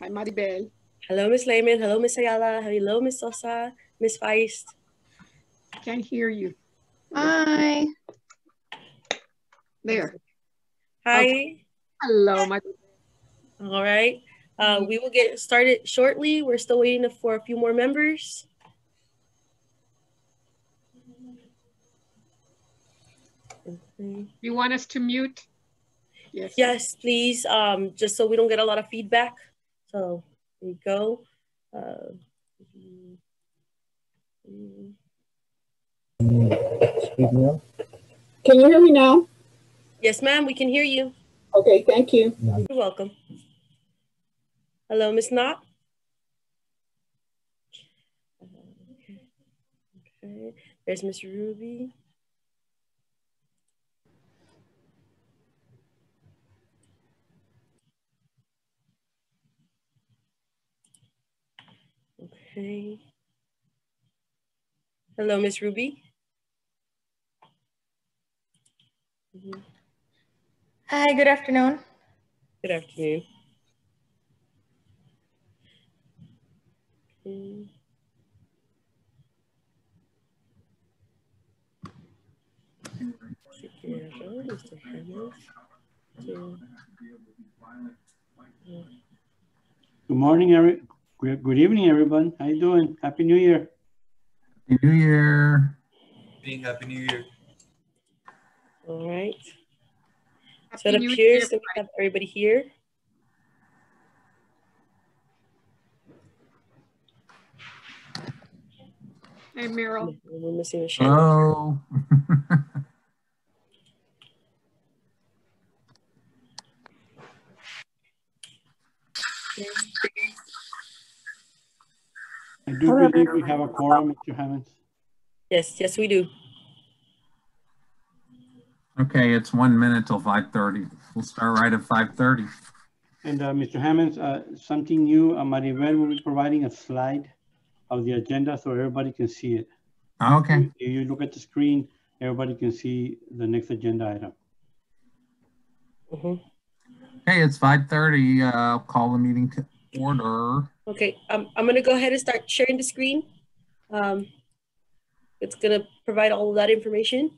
Hi, Maribel. Hello, Miss Lehman. Hello, Miss Ayala. Hello, Miss Sosa. Miss Feist. Can't hear you. Hi. There. Hi. Okay. Hello, Maribel. All right. We will get started shortly. We're still waiting for a few more members. Okay. You want us to mute? Yes. Yes, please. Just so we don't get a lot of feedback. So there you go. Can you hear me now? Yes, ma'am. We can hear you. Okay, thank you. You're welcome. Hello, Miss Knott. Okay. There's Miss Ruby. Okay. Hello, Miss Ruby. Hi, good afternoon. Good afternoon. Okay. Mr. Hammond. Good morning, good evening, everyone. How you doing? Happy New Year. Happy New Year. Happy New Year. All right. So it appears that we have everybody here. Hey, Meryl. We're missing a Hello. I do believe we have a quorum, Mr. Hammonds. Yes, we do. Okay, it's 1 minute till 5:30. We'll start right at 5:30. And Mr. Hammonds, something new, Maribel will be providing a slide of the agenda so everybody can see it. Okay. If you look at the screen, everybody can see the next agenda item. Okay, it's 5:30. I'll call the meeting to order. Okay, I'm going to go ahead and start sharing the screen. It's going to provide all of that information.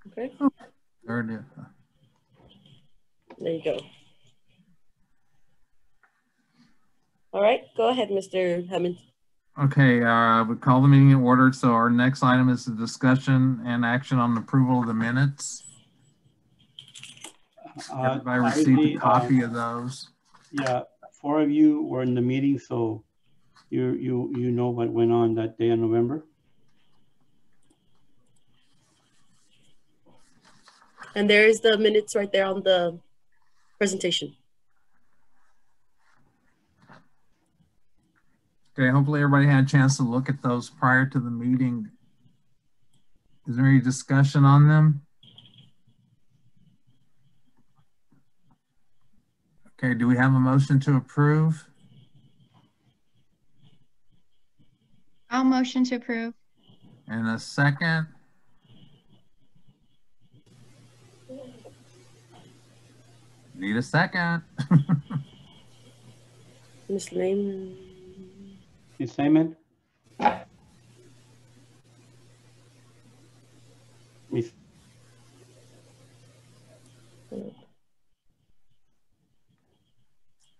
Okay. There it is. There you go. All right, go ahead, Mr. Hammond. Okay, we call the meeting in order. So our next item is the discussion and action on approval of the minutes. Everybody received a copy of those. Yeah, 4 of you were in the meeting, so you know what went on that day in November. And there is the minutes right there on the presentation. Okay, hopefully everybody had a chance to look at those prior to the meeting. Is there any discussion on them? Okay, do we have a motion to approve? I'll motion to approve. And a second? Need a second. Ms. Lehman. Ms. Lehman? Miss. Do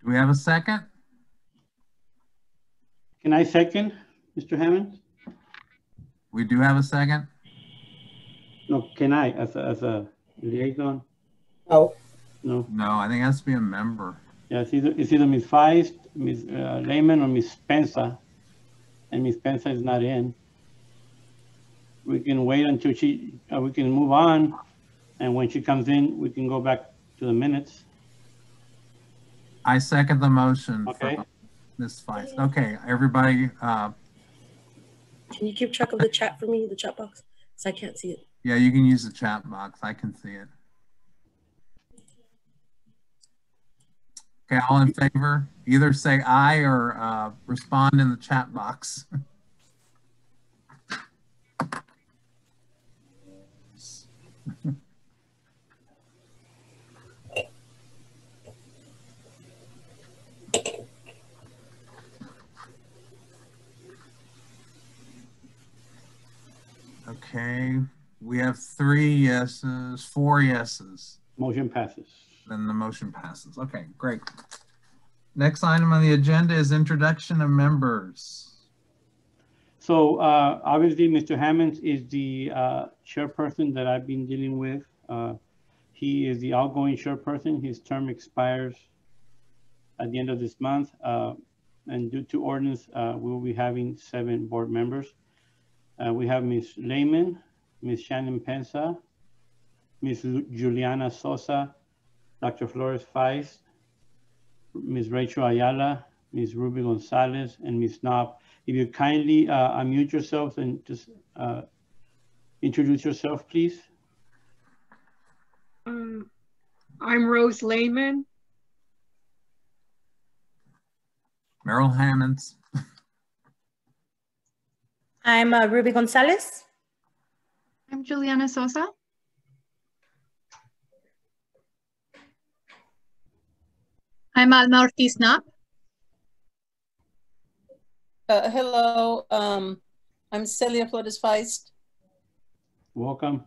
we have a second? Can I second, Mr. Hammond? We do have a second. No, can I, as a liaison? No. No. No, I think it has to be a member. Yeah, it's either Ms. Feist, Ms. Lehman, or Ms. Spencer, and Ms. Spencer is not in. We can wait until we can move on, and when she comes in, we can go back to the minutes. I second the motion. Okay. For Ms. Feist. Okay, everybody. Can you keep track of the chat for me, the chat box? Because I can't see it. Yeah, you can use the chat box. I can see it. Okay, all in favor? Either say aye or respond in the chat box. Okay, we have 3 yeses, 4 yeses. Motion passes. Then the motion passes. Okay, great. Next item on the agenda is introduction of members. So obviously, Mr. Hammonds is the chairperson that I've been dealing with. He is the outgoing chairperson. His term expires at the end of this month. And due to ordinance, we will be having 7 board members. We have Ms. Lehman, Ms. Shannon Pensa, Ms. Juliana Sosa, Dr. Flores Feist, Ms. Rachel Ayala, Ms. Ruby Gonzalez, and Ms. Knob. If you kindly unmute yourselves and just introduce yourself, please. I'm Rose Lehman. Merrill Hammonds. I'm Ruby Gonzalez. I'm Juliana Sosa. I'm Alma Ortiz Knapp. Hello, I'm Celia Flores Feist. Welcome.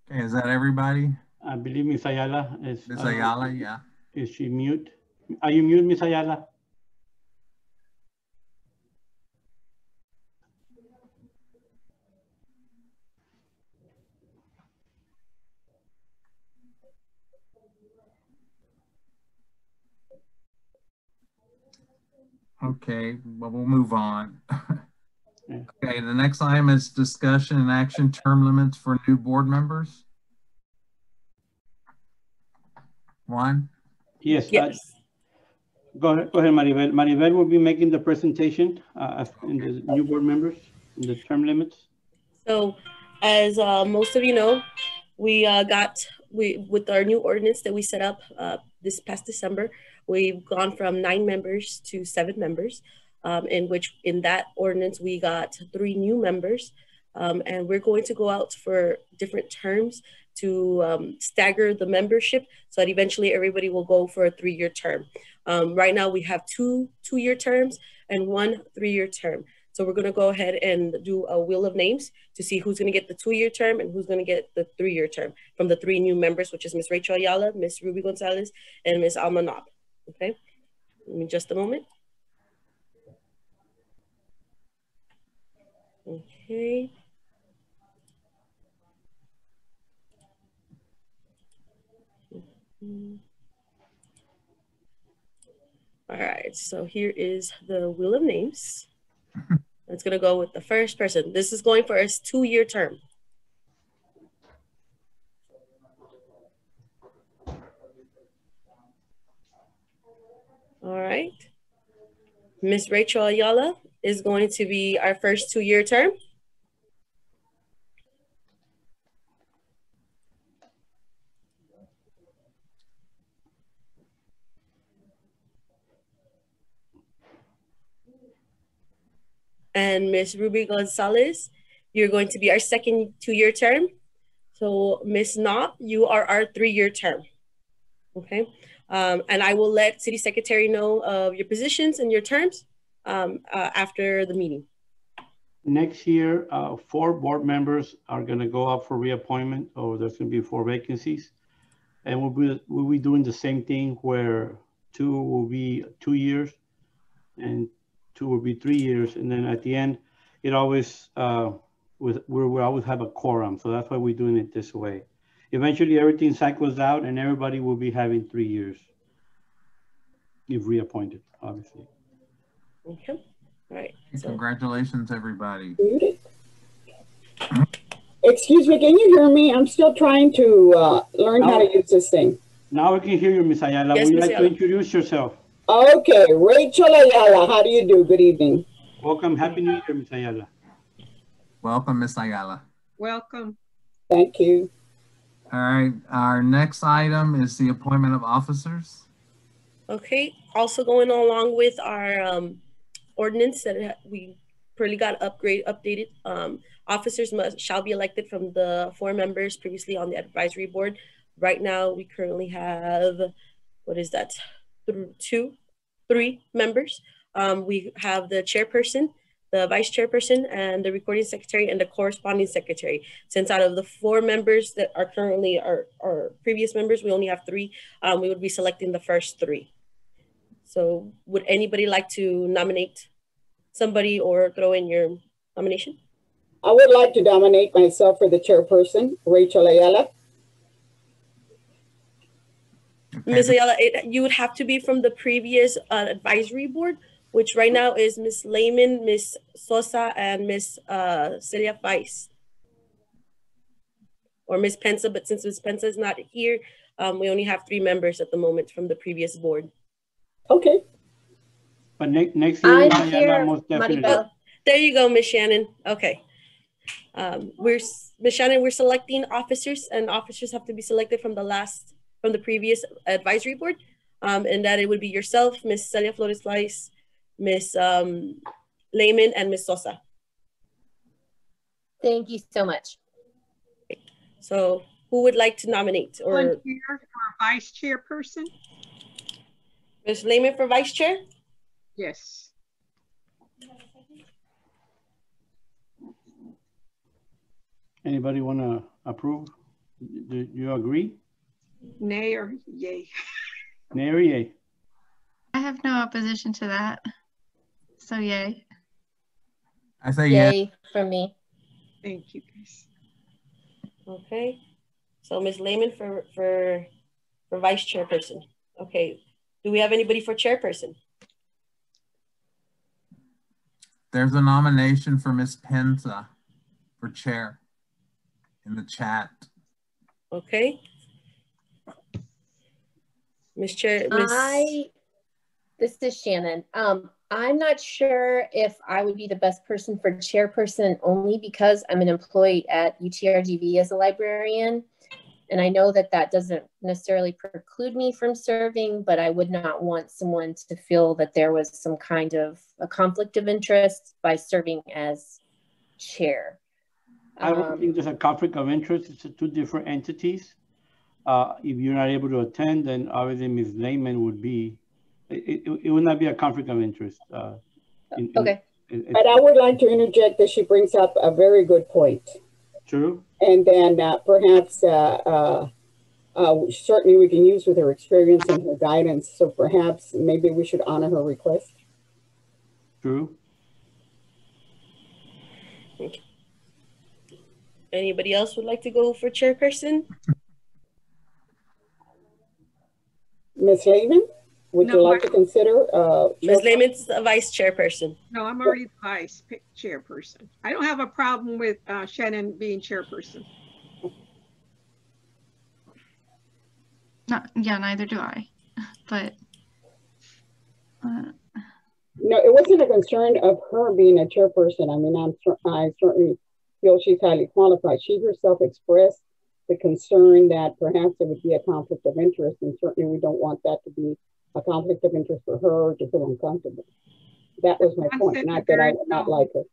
Okay, is that everybody? I believe Ms. Ayala is. Ms. Ayala, yeah. Is she mute? Are you mute, Ms. Ayala? Okay, well, we'll move on. Okay, the next item is discussion and action term limits for new board members. Juan? Yes. Yes. Go ahead, Maribel. Maribel will be making the presentation in the new board members, in the term limits. So as most of you know, we with our new ordinance that we set up this past December, we've gone from 9 members to 7 members, in that ordinance, we got 3 new members, and we're going to go out for different terms to stagger the membership so that eventually everybody will go for a 3-year term. Right now we have 2 2-year terms and 1 3-year term. So we're gonna go ahead and do a wheel of names to see who's gonna get the 2-year term and who's gonna get the 3-year term from the 3 new members, which is Ms. Rachel Ayala, Ms. Ruby Gonzalez, and Ms. Alma Knob. Okay, give me just a moment. Okay. All right, so here is the wheel of names. It's gonna go with the first person. This is going for a 2-year term. All right. Ms. Rachel Ayala is going to be our first 2-year term. And Ms. Ruby Gonzalez, you're going to be our second 2-year term. So Ms. Knob, you are our 3-year term. Okay. And I will let City Secretary know of your positions and your terms after the meeting. Next year, 4 board members are going to go up for reappointment, or there's going to be 4 vacancies. And we'll be doing the same thing where 2 will be 2 years and 2 will be 3 years. And then at the end, it always, we always have a quorum. So that's why we're doing it this way. Eventually everything cycles out and everybody will be having 3 years if reappointed, obviously. Okay. All right. Congratulations, everybody. Excuse me, can you hear me? I'm still trying to learn how to use this thing. Now I can hear you, Ms. Ayala. Yes, Would you Ms. like to Ayala. introduce yourself? Okay, Rachel Ayala, how do you do? Good evening. Welcome. Happy New Year, Ms. Ayala. Welcome, Ms. Ayala. Welcome. Thank you. All right, our next item is the appointment of officers. Okay. Also going along with our ordinance that we pretty got updated. Officers shall be elected from the 4 members previously on the advisory board. Right now, we currently have, what is that? 3 members. we have the chairperson, the vice chairperson, and the recording secretary, and the corresponding secretary. Since out of the 4 members that are currently our previous members, we only have 3, we would be selecting the first 3. So would anybody like to nominate somebody or throw in your nomination? I would like to nominate myself for the chairperson, Rachel Ayala. Ms. Ayala, you would have to be from the previous advisory board, which right now is Ms. Lehman, Ms. Sosa, and Ms. Celia Feist. Or Ms. Pensa, but since Ms. Pensa is not here, we only have 3 members at the moment from the previous board. Okay. But next year, I'm Ayala, here, most definitely. Maribel. There you go, Ms. Shannon. Okay. Ms. Shannon, we're selecting officers, and officers have to be selected from the previous advisory board. And that it would be yourself, Ms. Celia Flores Weiss, Ms. Lehman, and Ms. Sosa. Thank you so much. So who would like to nominate? Or Volunteer for vice chairperson? Ms. Lehman for vice chair? Yes. Anybody want to approve? Do you agree? Nay or yay? Nay or yay? I have no opposition to that. So yay. I say yeah. Yay from me. Thank you, guys. Okay. So Ms. Lehman for vice chairperson. Okay. Do we have anybody for chairperson? There's a nomination for Miss Penza for chair in the chat. Okay. Ms. Chair, This is Shannon. I'm not sure if I would be the best person for chairperson, only because I'm an employee at UTRGV as a librarian. And I know that that doesn't necessarily preclude me from serving, but I would not want someone to feel that there was some kind of a conflict of interest by serving as chair. I don't think there's a conflict of interest. It's 2 different entities. If you're not able to attend, then obviously Ms. Lehman would be, it would not be a conflict of interest. Okay. But I would like to interject that she brings up a very good point. True. And then perhaps certainly we can use with her experience and her guidance. So perhaps maybe we should honor her request. True. Okay. Anybody else would like to go for chairperson? Ms. Lehman, would you like to consider? Ms. Lehman's the vice chairperson. No, I'm already the vice chairperson. I don't have a problem with Shannon being chairperson. No, yeah, neither do I. But no, it wasn't a concern of her being a chairperson. I mean, I certainly feel she's highly qualified. She herself expressed the concern that perhaps there would be a conflict of interest, and certainly we don't want that to be a conflict of interest for her to feel uncomfortable. That was my point, not that I would not like her.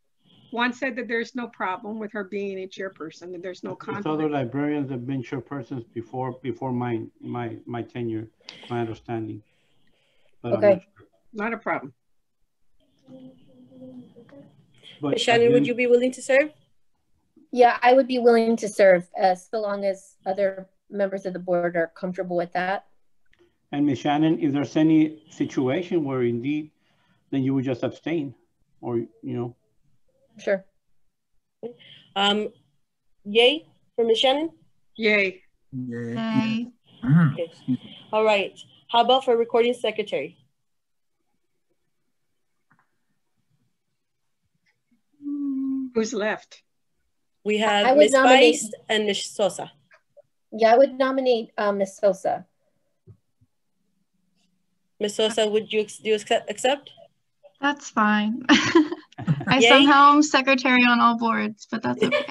One said that there's no problem with her being a chairperson, that there's no conflict. Other librarians have been chairpersons before my tenure, my understanding. But okay. Not a problem. But Shannon, would you be willing to serve? Yeah, I would be willing to serve so long as other members of the board are comfortable with that. And Ms. Shannon, if there's any situation where indeed, then you would just abstain, or, you know. Sure. Yay for Ms. Shannon? Yay. yay. Okay. All right. How about for recording secretary? Who's left? We have Ms. Feist and Ms. Sosa. Yeah, I would nominate Ms. Sosa. Ms. Sosa, would you accept? That's fine. I somehow am secretary on all boards, but that's okay.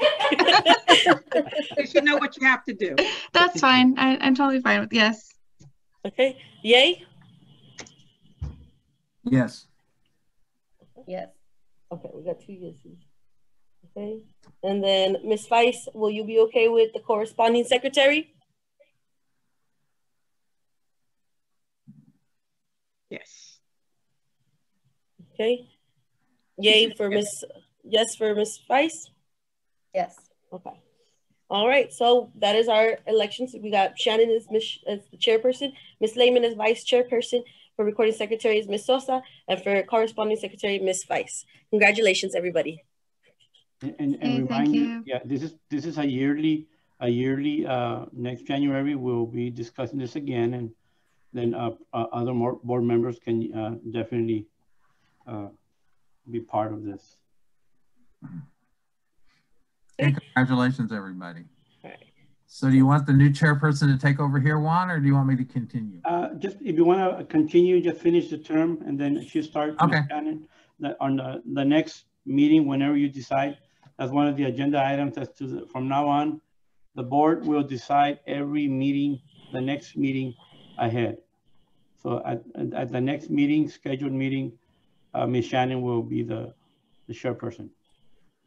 You should know what you have to do. That's fine. I'm totally fine with yes. Okay. Yay? Yes. Yes. Okay, we got 2 yeses. Okay. And then Ms. Feist, will you be okay with the corresponding secretary? Yes. Okay. Yay for Miss, yes for Miss Vice? Yes. Okay. All right, so that is our elections. We got Shannon as the chairperson, Miss Lehman as vice chairperson, for recording secretary is Miss Sosa, and for corresponding secretary, Miss Vice. Congratulations, everybody. And remind you, yeah, this is a yearly, next January, we'll be discussing this again, and then other more board members can definitely be part of this. Okay, congratulations, everybody. All right. So do you want the new chairperson to take over here, Juan, or do you want me to continue? Just if you want to continue, just finish the term, and then she starts. Okay. On the next meeting, whenever you decide, as one of the agenda items, as to from now on, the board will decide every meeting, the next meeting ahead. So at the next meeting, scheduled meeting, Ms. Shannon will be the chairperson.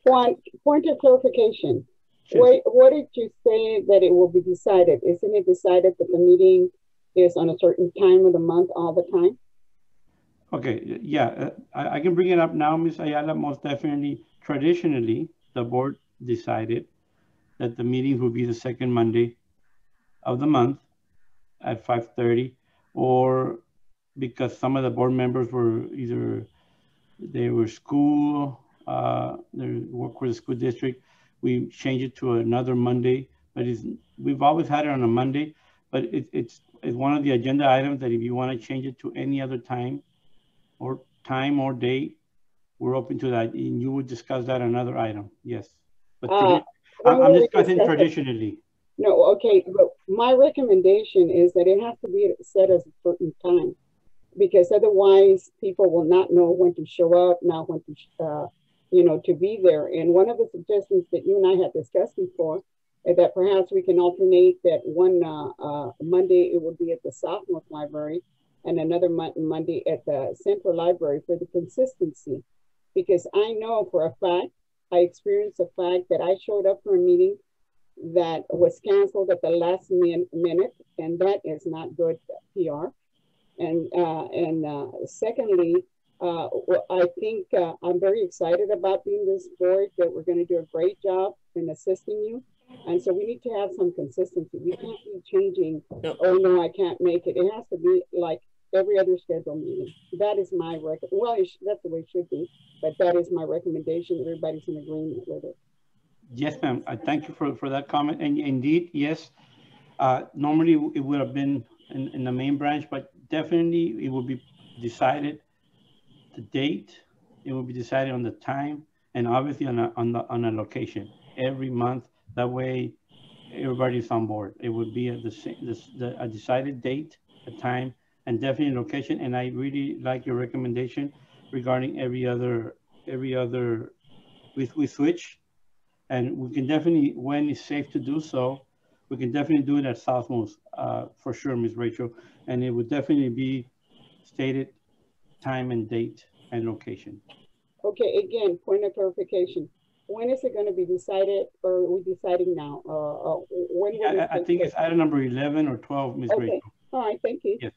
One point of clarification. Sure. What did you say that it will be decided? Isn't it decided that the meeting is on a certain time of the month all the time? Okay, yeah, I can bring it up now, Ms. Ayala. Most definitely, traditionally, the board decided that the meetings will be the second Monday of the month at 5:30, or because some of the board members were either they were school, they work with the school district, we changed it to another Monday. But we've always had it on a Monday, but it's one of the agenda items that if you want to change it to any other time or date, we're open to that, and you would discuss that another item. Yes, but I'm discussing traditionally. No, okay, but my recommendation is that it has to be set as a certain time, because otherwise people will not know when to show up, not when to, to be there. And one of the suggestions that you and I had discussed before is that perhaps we can alternate that one Monday it would be at the Southmost Library and another Monday at the Central Library for the consistency. Because I know for a fact, I experienced the fact that I showed up for a meeting that was canceled at the last minute, and that is not good PR. And secondly, I think I'm very excited about being this board, that we're going to do a great job in assisting you. And so we need to have some consistency. We can't be changing, oh no, I can't make it. It has to be like every other scheduled meeting. That is my that's the way it should be, but that is my recommendation. Everybody's in agreement with it. Yes, ma'am. I thank you for that comment. And indeed, yes, normally it would have been in the main branch, but definitely it will be decided the date, it will be decided on the time, and obviously on a location every month. That way everybody's on board. It would be a decided date, a time, and definitely location. And I really like your recommendation regarding every other we switch, and we can definitely, when it's safe to do so, we can definitely do it at Southmost for sure, Ms. Rachel. And it would definitely be stated time and date and location. Okay, again, point of clarification. When is it going to be decided, or are we deciding now? I think it's item number 11 or 12, Ms. Okay. Rachel. All right, thank you. Yes.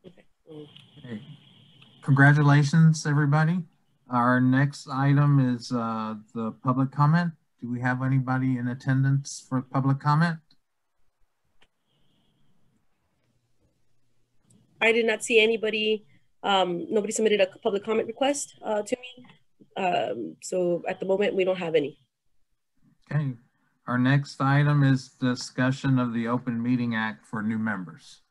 Okay. Congratulations, everybody. Our next item is the public comment. Do we have anybody in attendance for public comment? I did not see anybody. Nobody submitted a public comment request to me. So at the moment, we don't have any. Okay. Our next item is discussion of the Open Meeting Act for new members.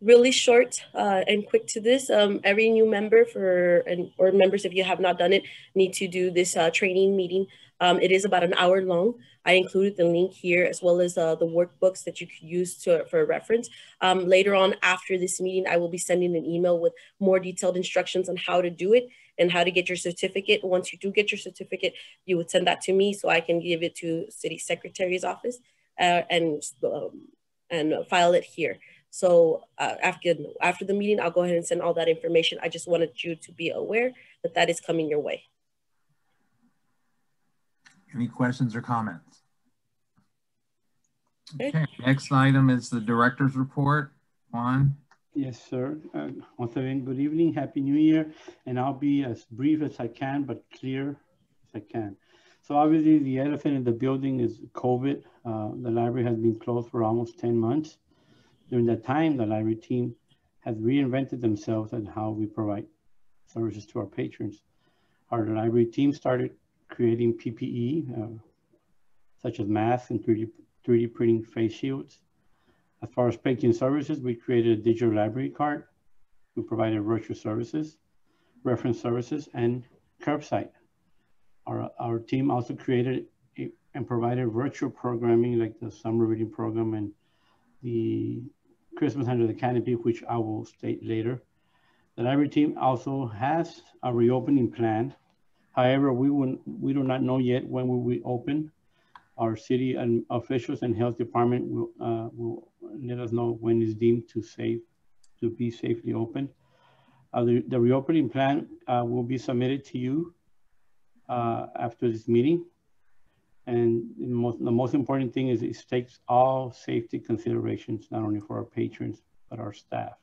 Really short and quick to this. Every new member or members, if you have not done it, need to do this training meeting. It is about an hour long. I included the link here, as well as the workbooks that you could use for reference. Later on after this meeting, I will be sending an email with more detailed instructions on how to do it and how to get your certificate. Once you do get your certificate, you would send that to me so I can give it to City Secretary's office and file it here. So after the meeting, I'll go ahead and send all that information. I just wanted you to be aware that that is coming your way. Any questions or comments? Okay, next item is the director's report. Juan. Yes, sir. Once again, good evening, Happy New Year, and I'll be as brief as I can, but clear as I can. So obviously the elephant in the building is COVID. The library has been closed for almost 10 months. During that time, the library team has reinvented themselves and how we provide services to our patrons. Our library team started creating PPE, such as masks and 3D printing face shields. As far as patron services, we created a digital library card. We provided virtual services, reference services, and curbside. Our team also created and provided virtual programming like the summer reading program and the Christmas Under the Canopy, which I will state later. The library team also has a reopening plan. However, we do not know yet when we will open. Our city and officials and health department will let us know when it's deemed to be safely open. The reopening plan will be submitted to you after this meeting. And the most important thing is it takes all safety considerations, not only for our patrons, but our staff.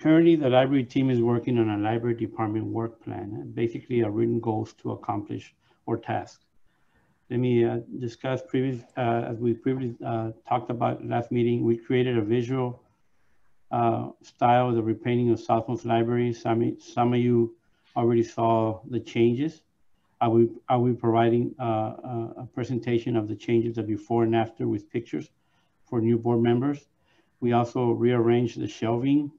Currently, the library team is working on a library department work plan, basically a written goals to accomplish or tasks. Let me discuss as we previously talked about last meeting, we created a visual style of the repainting of Southmost Library. Some of you already saw the changes. I will be providing a presentation of the changes, the before and after with pictures for new board members. We also rearranged the shelving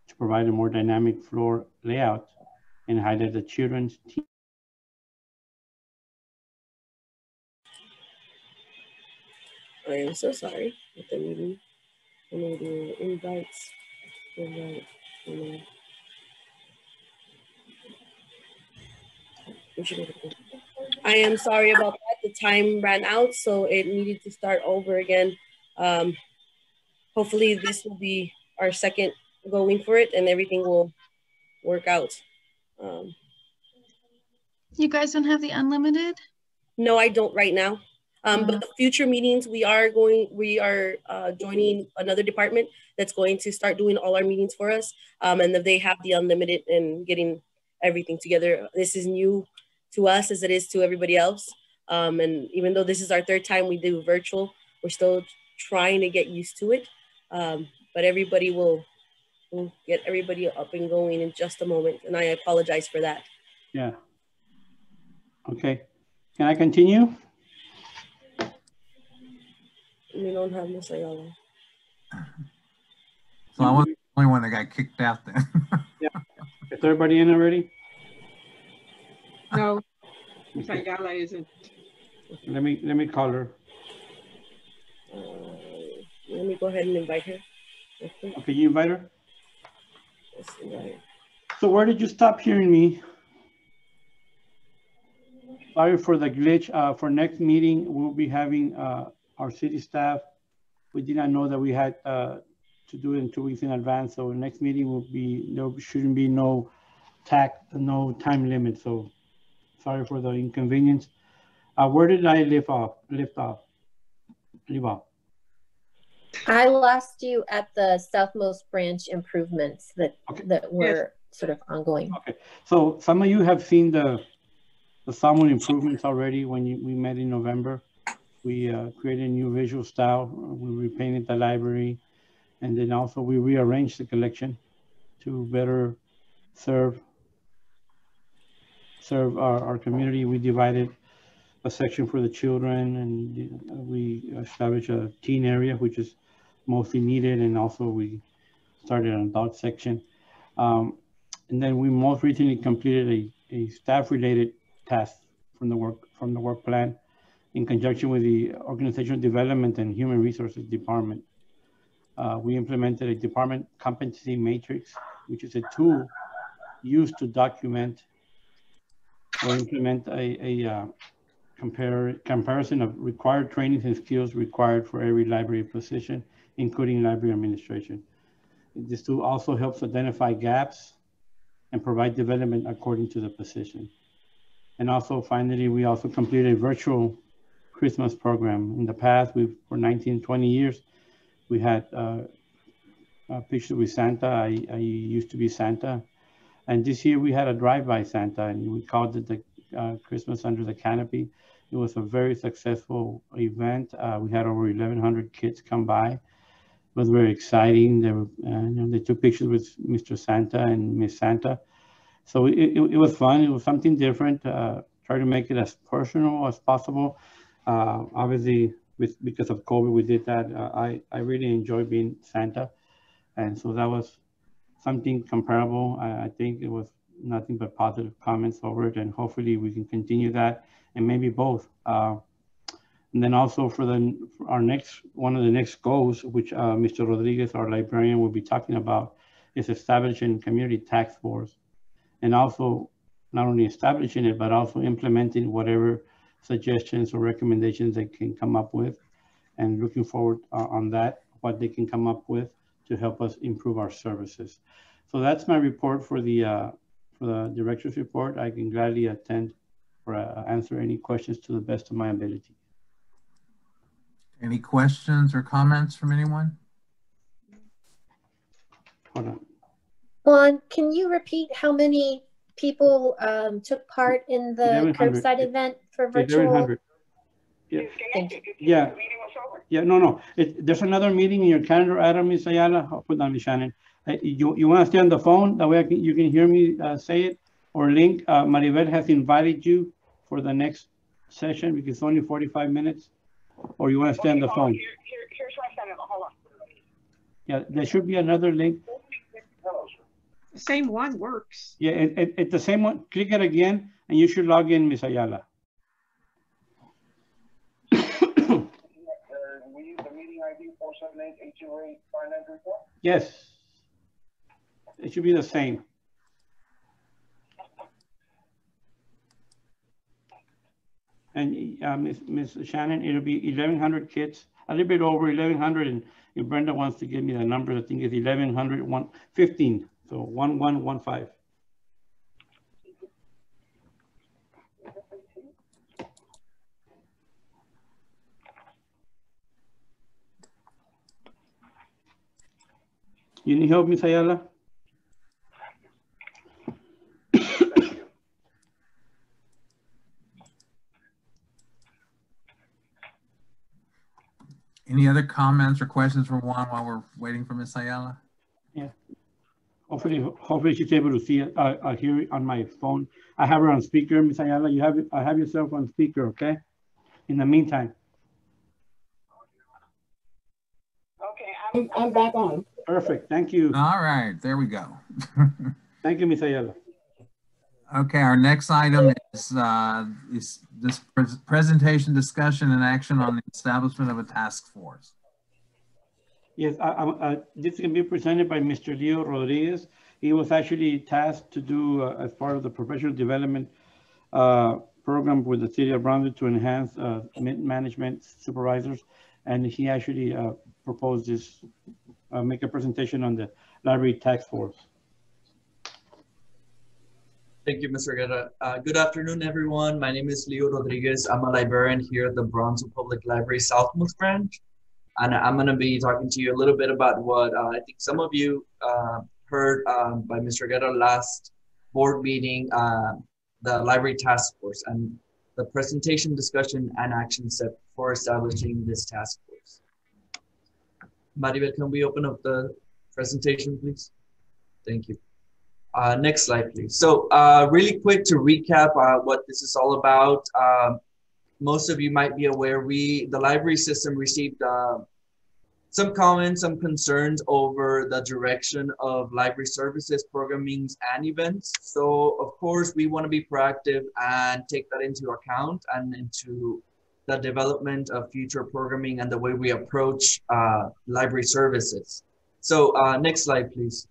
to provide a more dynamic floor layout and highlight the children's team. I am so sorry with the meeting. I'm going to do invites. I am sorry about that. The time ran out, so it needed to start over again. Hopefully this will be our second going for it and everything will work out. You guys don't have the unlimited? No, I don't right now. But the future meetings, we are joining another department that's going to start doing all our meetings for us. And they have the unlimited and getting everything together. This is new to us as it is to everybody else. And even though this is our third time we do virtual, we're still trying to get used to it. But everybody will get everybody up and going in just a moment. And I apologize for that. Yeah. Okay. Can I continue? We don't have Miss Ayala. So I was the only one that got kicked out then. Yeah. Is everybody in already? No, Miss Ayala isn't. Let me call her. Let me go ahead and invite her. Okay, you invite her? Yes, invite her. So where did you stop hearing me? Sorry for the glitch. For next meeting, we'll be having our city staff. We did not know that we had to do it in 2 weeks in advance. So next meeting will be, there shouldn't be no time limit. So sorry for the inconvenience. Where did I leave off? I lost you at the Southmost branch improvements that were sort of ongoing. Okay, so some of you have seen the Southmost improvements already when we met in November. We created a new visual style. We repainted the library, and then also we rearranged the collection to better serve our community. We divided a section for the children, and we established a teen area, which is mostly needed, and also we started an adult section. And then we most recently completed a staff-related task from the work plan in conjunction with the Organizational Development and Human Resources Department. We implemented a department competency matrix, which is a tool used to document or implement a comparison of required trainings and skills required for every library position, including library administration. This tool also helps identify gaps and provide development according to the position. And also, finally, we also completed a virtual Christmas program. In the past, for 19, 20 years, we had pictures with Santa. I used to be Santa. And this year we had a drive-by Santa, and we called it the Christmas Under the Canopy. It was a very successful event. We had over 1,100 kids come by. It was very exciting. They were, they took pictures with Mr. Santa and Miss Santa. So it was fun. It was something different. Try to make it as personal as possible. Obviously, because of COVID, we did that. I really enjoy being Santa. And so that was something comparable. I think it was nothing but positive comments over it, and hopefully we can continue that, and maybe both. And then also for our next, one of the next goals, which Mr. Rodriguez, our librarian, will be talking about, is establishing community task force, and also not only establishing it, but also implementing whatever suggestions or recommendations they can come up with, and looking forward on that, what they can come up with to help us improve our services. So that's my report for the director's report. I can gladly attend or answer any questions to the best of my ability. Any questions or comments from anyone? Hold on. Juan, can you repeat how many people took part in the curbside event for virtual? 1,100. Yeah. Thank you. Yeah. Yeah, no. There's another meeting in your calendar, Adam, Ms. Ayala. I'll put down Shannon. You want to stay on the phone? That way you can hear me say it. Or Link, Maribel has invited you for the next session because it's only 45 minutes. Or you want to stay on the phone? Here's my phone. Hold on. Yeah, there should be another link. The same one works. Yeah, it's the same one. Click it again and you should log in, Ms. Ayala. We use the meeting ID 478-828-5934? Yes. It should be the same. And Ms. Shannon, it'll be 1,100 kids, a little bit over 1,100. And if Brenda wants to give me the numbers, I think it's 1,115. So 1115. You need help, Ms. Ayala? Any other comments or questions for Juan while we're waiting for Ms. Ayala? Yeah. Hopefully she's able to see it. I hear it on my phone. I have her on speaker, Ms. Ayala. I have yourself on speaker, okay? In the meantime. Okay, I'm back on. Perfect. Thank you. All right, there we go. Thank you, Ms. Ayala. Okay, our next item is this presentation, discussion, and action on the establishment of a task force. Yes, this can be presented by Mr. Leo Rodriguez. He was actually tasked to do as part of the professional development program with the city of Brownsville to enhance management supervisors. And he actually proposed this, make a presentation on the library task force. Thank you, Mr. Guerra. Good afternoon, everyone. My name is Leo Rodriguez. I'm a librarian here at the Brownsville Public Library Southmost Branch. And I'm going to be talking to you a little bit about what I think some of you heard by Mr. Guerra last board meeting, the library task force and the presentation, discussion, and action set for establishing this task force. Maribel, can we open up the presentation, please? Thank you. Next slide, please. So really quick to recap what this is all about. Most of you might be aware, the library system received some comments, some concerns over the direction of library services, programmings, and events. So of course, we want to be proactive and take that into account and into the development of future programming and the way we approach library services. So next slide, please.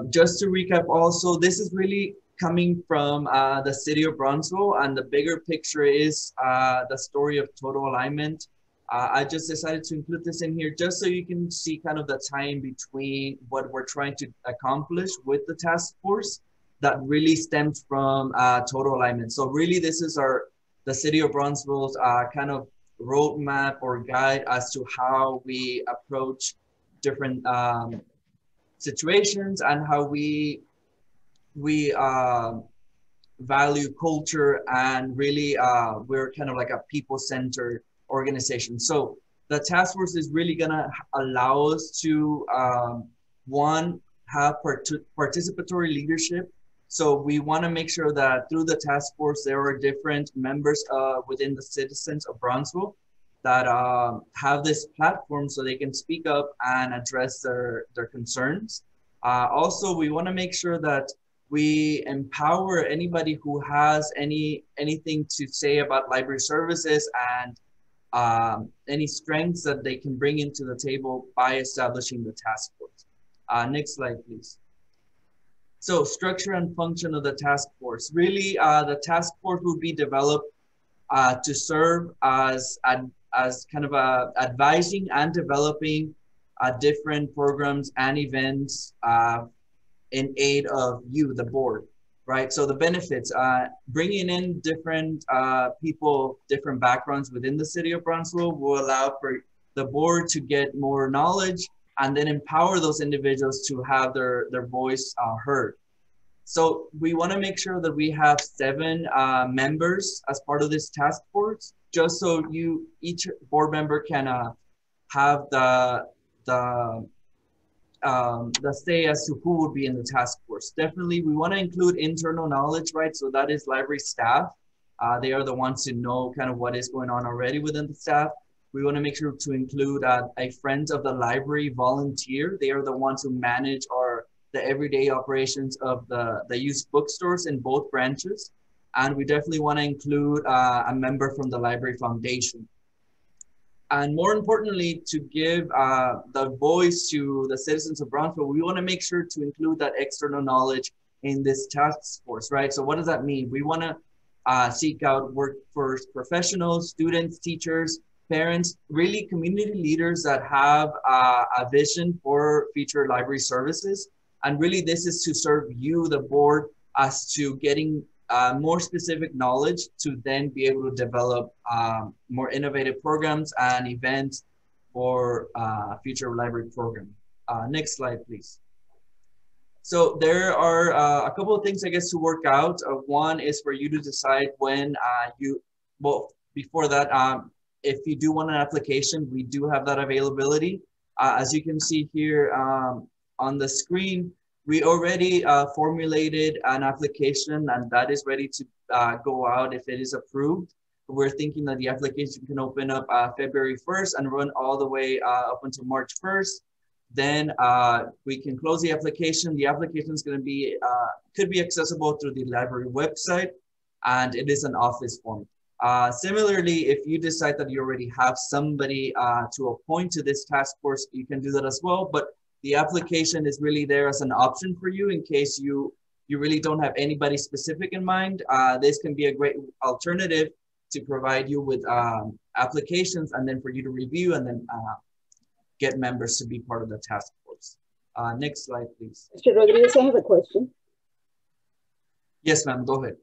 Just to recap also, this is really coming from the city of Brownsville, and the bigger picture is the story of total alignment. I just decided to include this in here just so you can see kind of the time between what we're trying to accomplish with the task force that really stems from total alignment. So really this is the city of Brownsville's kind of roadmap or guide as to how we approach different situations and how we value culture, and really we're kind of like a people-centered organization. So the task force is really gonna allow us to one, have participatory leadership. So we want to make sure that through the task force there are different members within the citizens of Brownsville that have this platform so they can speak up and address their concerns. Also, we want to make sure that we empower anybody who has anything to say about library services and any strengths that they can bring into the table by establishing the task force. Next slide, please. So structure and function of the task force. Really, the task force will be developed to serve as kind of advising and developing different programs and events in aid of you, the board, right? So the benefits, bringing in different people, different backgrounds within the city of Brownsville will allow for the board to get more knowledge and then empower those individuals to have their voice heard. So we want to make sure that we have 7 members as part of this task force, just so each board member can have the say as to who would be in the task force. Definitely, we want to include internal knowledge, right? So that is library staff. They are the ones who know kind of what is going on already within the staff. We want to make sure to include a Friends of the Library volunteer. They are the ones who manage the everyday operations of the used bookstores in both branches. And we definitely want to include a member from the Library Foundation. And more importantly, to give the voice to the citizens of Brownsville, we want to make sure to include that external knowledge in this task force, right? So what does that mean? We want to seek out workforce professionals, students, teachers, parents, really community leaders that have a vision for future library services. And really this is to serve you, the board, as to getting more specific knowledge to then be able to develop more innovative programs and events for future library program. Next slide, please. So there are a couple of things, I guess, to work out. One is for you to decide when before that, if you do want an application, we do have that availability. As you can see here on the screen, we already formulated an application, and that is ready to go out if it is approved. We're thinking that the application can open up February 1st and run all the way up until March 1st. Then we can close the application. The application is going to be, could be accessible through the library website, and it is an office form. Similarly, if you decide that you already have somebody to appoint to this task force, you can do that as well. But the application is really there as an option for you in case you really don't have anybody specific in mind. This can be a great alternative to provide you with applications, and then for you to review and then get members to be part of the task force. Next slide, please. Mr. Rodriguez, I have a question. Yes, ma'am, go ahead.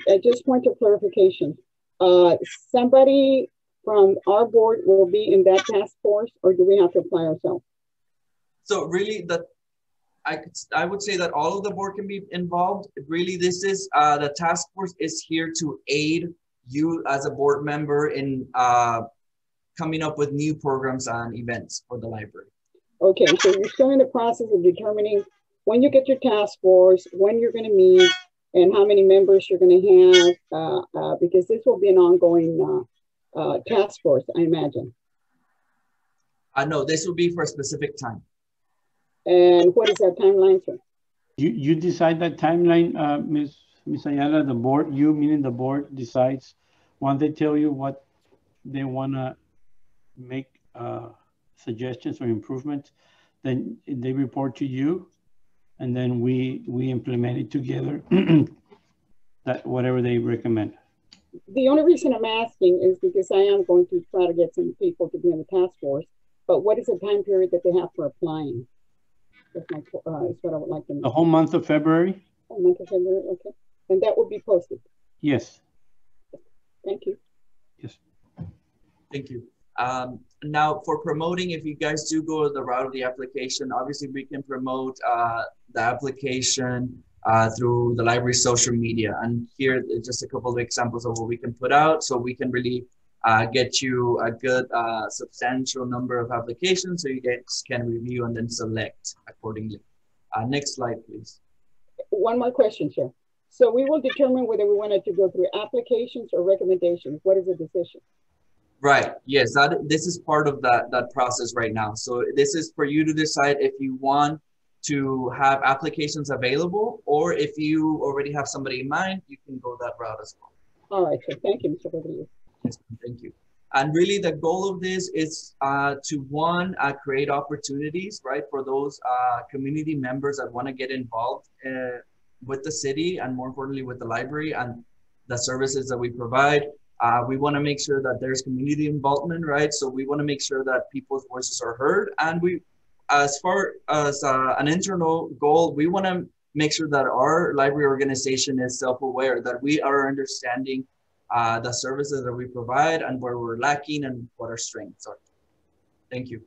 At this point of clarification, somebody from our board will be in that task force, or do we have to apply ourselves? So really, I would say that all of the board can be involved. Really, this is the task force is here to aid you as a board member in coming up with new programs and events for the library. Okay, so you're still in the process of determining when you get your task force, when you're going to meet, and how many members you're going to have, because this will be an ongoing task force, I imagine. No, this will be for a specific time. And what is that timeline, sir? You decide that timeline, Ms. Ayala. The board, you meaning the board, decides once they tell you what they want to make suggestions or improvements, then they report to you, and then we implement it together. That whatever they recommend. The only reason I'm asking is because I am going to try to get some people to be in the task force. But what is the time period that they have for applying? That's what I would like to know. The whole month of February. Whole month of February, okay. And that will be posted. Yes. Thank you. Yes. Thank you. Now for promoting, if you guys do go the route of the application, obviously we can promote the application through the library's social media. And here are just a couple of examples of what we can put out, so we can really get you a good substantial number of applications so you guys can review and then select accordingly. Next slide, please. One more question, sir. So we will determine whether we wanted to go through applications or recommendations. What is the decision? Right. Yes. This is part of that process right now. So this is for you to decide if you want to have applications available, or if you already have somebody in mind, you can go that route as well. All right. So thank you, Mr. Rodriguez. Yes, thank you. And really the goal of this is to create opportunities, right, for those community members that want to get involved with the city, and more importantly with the library and the services that we provide. We want to make sure that there's community involvement, right? So we want to make sure that people's voices are heard. And we, as far as an internal goal, we want to make sure that our library organization is self-aware, that we are understanding the services that we provide and where we're lacking and what our strengths are. Thank you.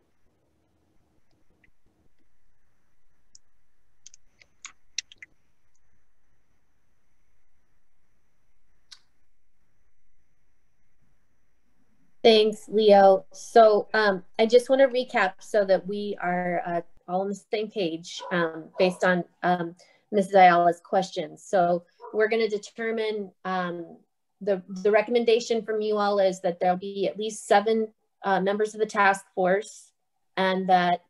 Thanks, Leo. So I just want to recap so that we are all on the same page based on Mrs. Ayala's questions. So we're going to determine the recommendation from you all is that there'll be at least 7 members of the task force, and that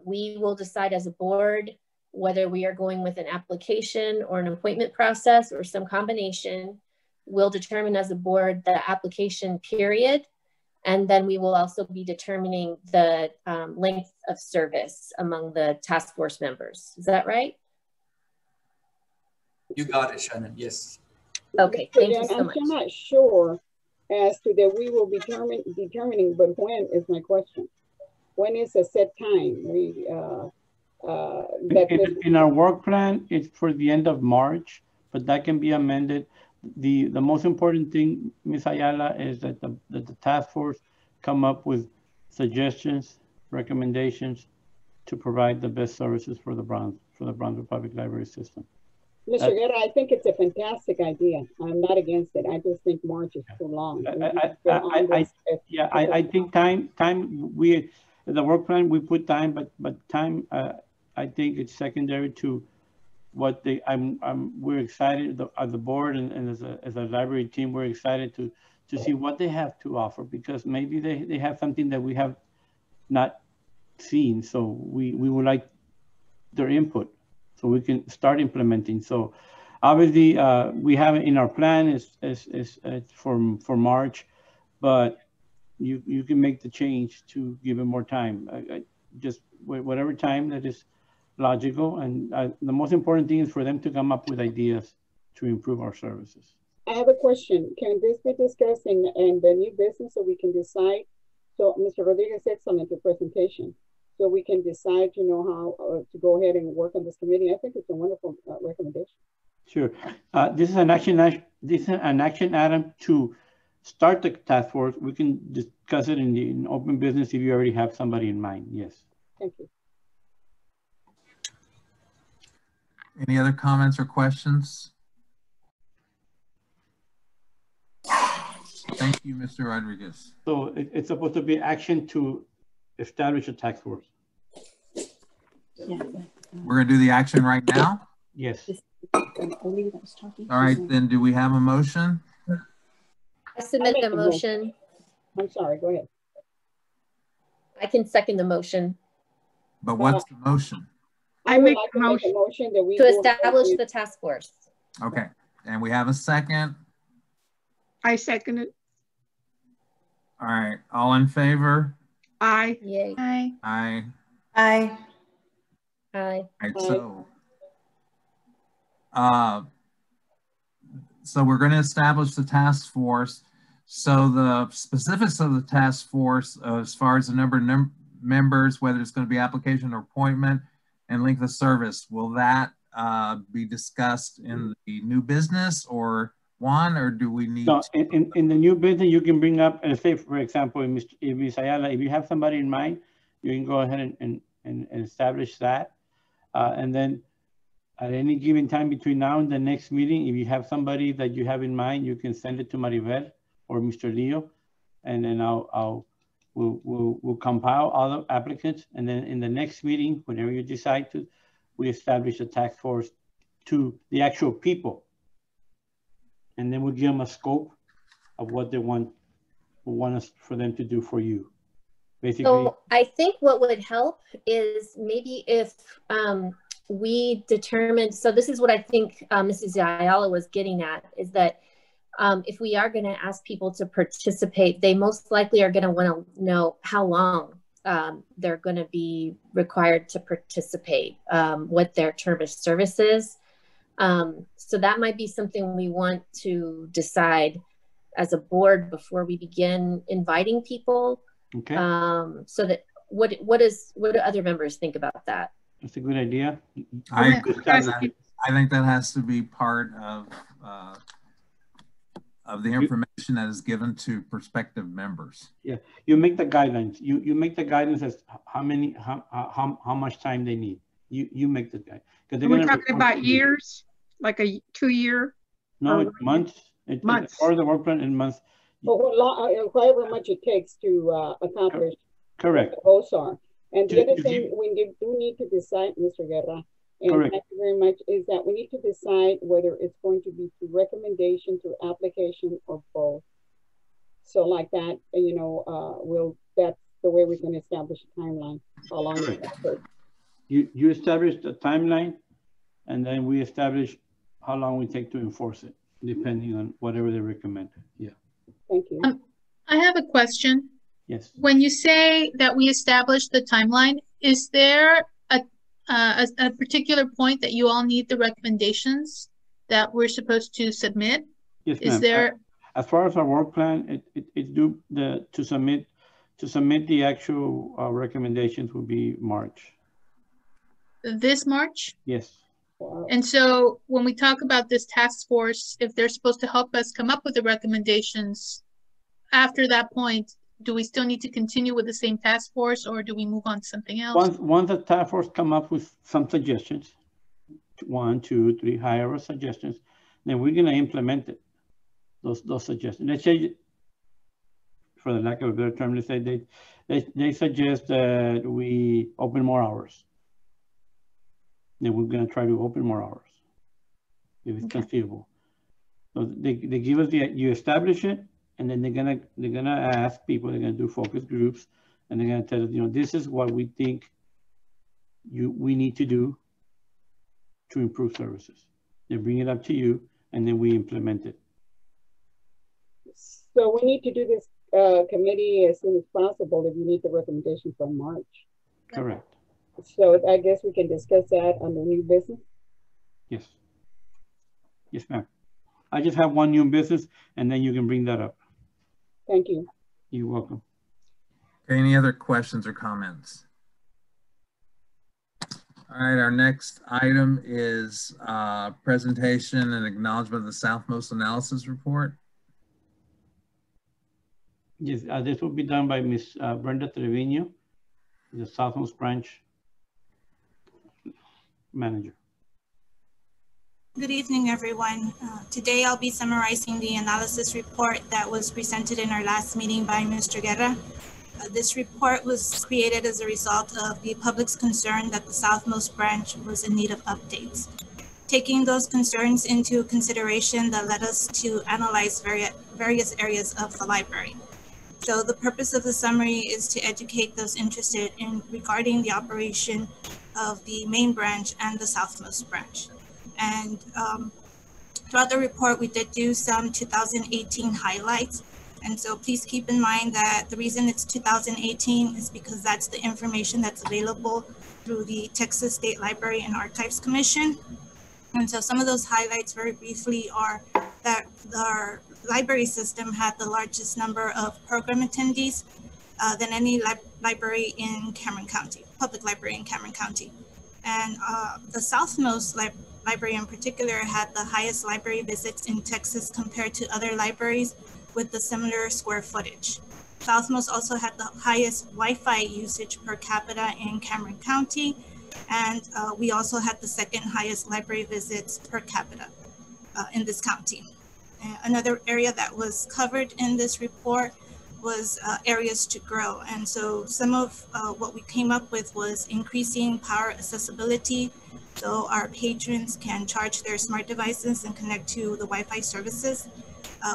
we will decide as a board whether we are going with an application or an appointment process or some combination. We'll determine as a board the application period, and then we will also be determining the length of service among the task force members. Is that right? You got it, Shannon. Yes. Okay, thank you so I'm much. still not sure as to that we will be determining, but when is my question? When is a set time? In our work plan, it's for the end of March, but that can be amended. The most important thing, Ms. Ayala, is that the task force come up with suggestions, recommendations to provide the best services for the Brownsville Public Library System. Mr. Guerra, I think it's a fantastic idea. I'm not against it. I just think March is too long. I think the work plan, we put time, but time, I think it's secondary to what we're excited as a board and as a library team, we're excited to see what they have to offer, because maybe they have something that we have not seen. So we would like their input so we can start implementing. So obviously we have it in our plan is for March, but you can make the change to give it more time. Just whatever time that is logical, and the most important thing is for them to come up with ideas to improve our services. I have a question. Can this be discussed in the new business so we can decide? So Mr. Rodriguez, excellent your presentation. So we can decide, how to go ahead and work on this committee. I think it's a wonderful recommendation. Sure. This is an action item to start the task force. We can discuss it in open business if you already have somebody in mind. Yes. Thank you. Any other comments or questions? Thank you, Mr. Rodriguez. So it's supposed to be action to establish a task force. We're going to do the action right now? Yes. All right, then do we have a motion? I submit the motion. I'm sorry, go ahead. I can second the motion. But what's the motion? I make a a motion that we to establish the task force. Okay, and we have a second. I second it. All right, all in favor? Aye. Yay. Aye. Aye. Aye. Aye. All right, so we're going to establish the task force. So the specifics of the task force, as far as the number of members, whether it's going to be application or appointment, and length of service, will that be discussed in the new business, or one, or do we need? No, in the new business, you can bring up, let's say, for example, if Ms. Ayala, if you have somebody in mind, you can go ahead and establish that. And then at any given time between now and the next meeting, if you have somebody that you have in mind, you can send it to Maribel or Mr. Leo, and then we'll compile all the applicants, and then in the next meeting, whenever you decide to, we establish a task force to the actual people, and then we'll give them a scope of what they want us for them to do for you. Basically, so I think what would help is maybe if we determined, so this is what I think Mrs. Ayala was getting at, is that if we are going to ask people to participate, they most likely are going to want to know how long they're going to be required to participate, what their term of service is. So that might be something we want to decide as a board before we begin inviting people. okay, So that what do other members think about that? that's a good idea. I think that has to be part of the information that is given to prospective members. Yeah, you make the guidelines. You make the guidelines as how much time they need. You make the guide. Are we talking about years, like a 2-year? No, months. Months. Or the work plan in months. But however much it takes to accomplish Correct. what the goals are. And the other thing we do need to decide, Mr. Guerra, and Correct. thank you very much, is that we need to decide whether it's going to be through recommendation, through application, or both. So like that, you know, that's the way we can establish a timeline. How long is that? You establish the timeline, and then we establish how long we take to enforce it, depending on whatever they recommend. Yeah. Thank you. I have a question. Yes. When you say that we established the timeline, is there a particular point that you all need the recommendations that we're supposed to submit? Yes, Is ma'am. there? As far as our work plan, it's due to submit the actual recommendations will be March. This March? Yes. And so when we talk about this task force, if they're supposed to help us come up with the recommendations, after that point, do we still need to continue with the same task force, or do we move on to something else? Once the task force come up with some suggestions, 1, 2, 3, however suggestions, then we're gonna implement it. Those suggestions. Let's say, for the lack of a better term, let's say they suggest that we open more hours. Then we're gonna try to open more hours if it's conceivable. So they give us you establish it, and then they're gonna ask people. They're gonna do focus groups, and they're gonna tell us, you know, this is what we think we need to do to improve services. They bring it up to you, and then we implement it. So we need to do this committee as soon as possible if you need the recommendation from March. Correct. So I guess we can discuss that on the new business. Yes. Yes, ma'am. I just have one new business, and then you can bring that up. Thank you. You're welcome. Okay, any other questions or comments? All right, our next item is presentation and acknowledgement of the Southmost Analysis Report. Yes, this will be done by Ms. Brenda Trevino, the Southmost Branch Manager. Good evening, everyone. Today I'll be summarizing the analysis report that was presented in our last meeting by Mr. Guerra. This report was created as a result of the public's concern that the Southmost Branch was in need of updates. Taking those concerns into consideration, that led us to analyze various areas of the library. So the purpose of the summary is to educate those interested in regarding the operation of the main branch and the Southmost Branch. And throughout the report, we did do some 2018 highlights. And so please keep in mind that the reason it's 2018 is because that's the information that's available through the Texas State Library and Archives Commission. And so some of those highlights very briefly are that our library system had the largest number of program attendees than any library in Cameron County, public library in Cameron County. And the Southmost library in particular had the highest library visits in Texas compared to other libraries with the similar square footage. Southmost also had the highest Wi-Fi usage per capita in Cameron County, and we also had the second highest library visits per capita in this county. Another area that was covered in this report was areas to grow. And so some of what we came up with was increasing power accessibility, so our patrons can charge their smart devices and connect to the Wi-Fi services.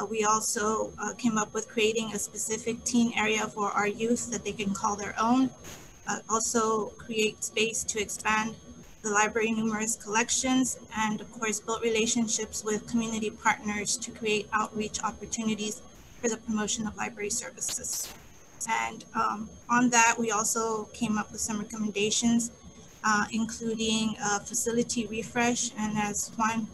We also came up with creating a specific teen area for our youth that they can call their own. Also create space to expand the library numerous collections, and of course built relationships with community partners to create outreach opportunities for the promotion of library services. And on that, we also came up with some recommendations, including facility refresh. And as Juan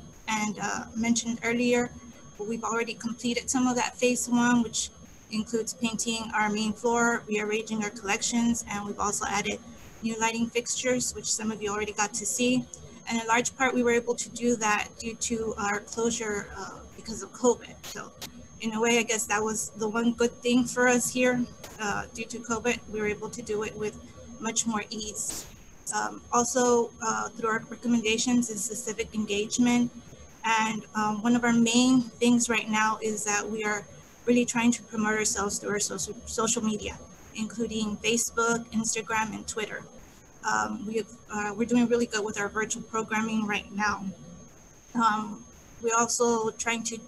mentioned earlier, we've already completed some of that phase one, which includes painting our main floor, rearranging our collections, and we've also added new lighting fixtures, which some of you already got to see. And in large part, we were able to do that due to our closure because of COVID. So in a way, I guess that was the one good thing for us here. Due to COVID, we were able to do it with much more ease. Also, through our recommendations is the civic engagement. And one of our main things right now is that we are really trying to promote ourselves through our social media, including Facebook, Instagram, and Twitter. We're doing really good with our virtual programming right now. We're also trying to,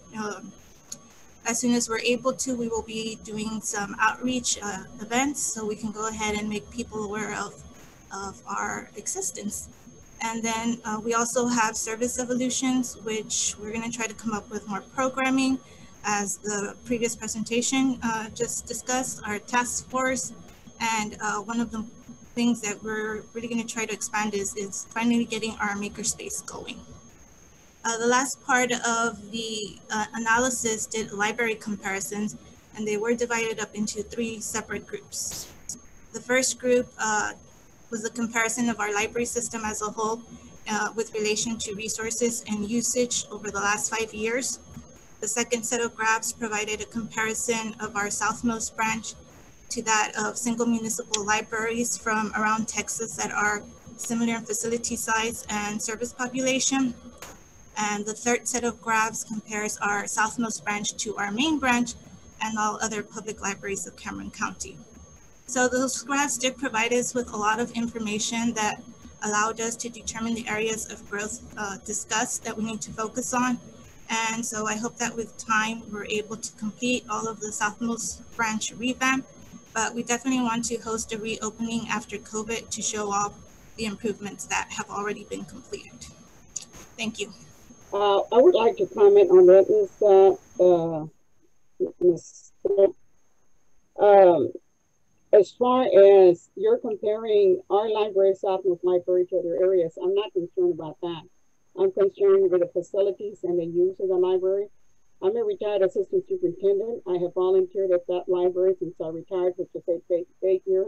as soon as we're able to, we will be doing some outreach events so we can go ahead and make people aware of our existence. And then we also have service evolutions, which we're going to try to come up with more programming. As the previous presentation just discussed, our task force, and one of the things that we're really going to try to expand is finally getting our makerspace going. The last part of the analysis did library comparisons, and they were divided up into 3 separate groups. The first group was a comparison of our library system as a whole with relation to resources and usage over the last 5 years. The second set of graphs provided a comparison of our Southmost branch to that of single municipal libraries from around Texas that are similar in facility size and service population. And the third set of graphs compares our Southmost branch to our main branch and all other public libraries of Cameron County. So those graphs did provide us with a lot of information that allowed us to determine the areas of growth discussed that we need to focus on. And so I hope that with time, we're able to complete all of the Southmost branch revamp, but we definitely want to host a reopening after COVID to show off the improvements that have already been completed. Thank you. I would like to comment on that, Ms. As far as you're comparing our library, Southmost Library, to other areas, I'm not concerned about that. I'm concerned with the facilities and the use of the library. I'm a retired assistant superintendent. I have volunteered at that library since I retired, which is 8 years,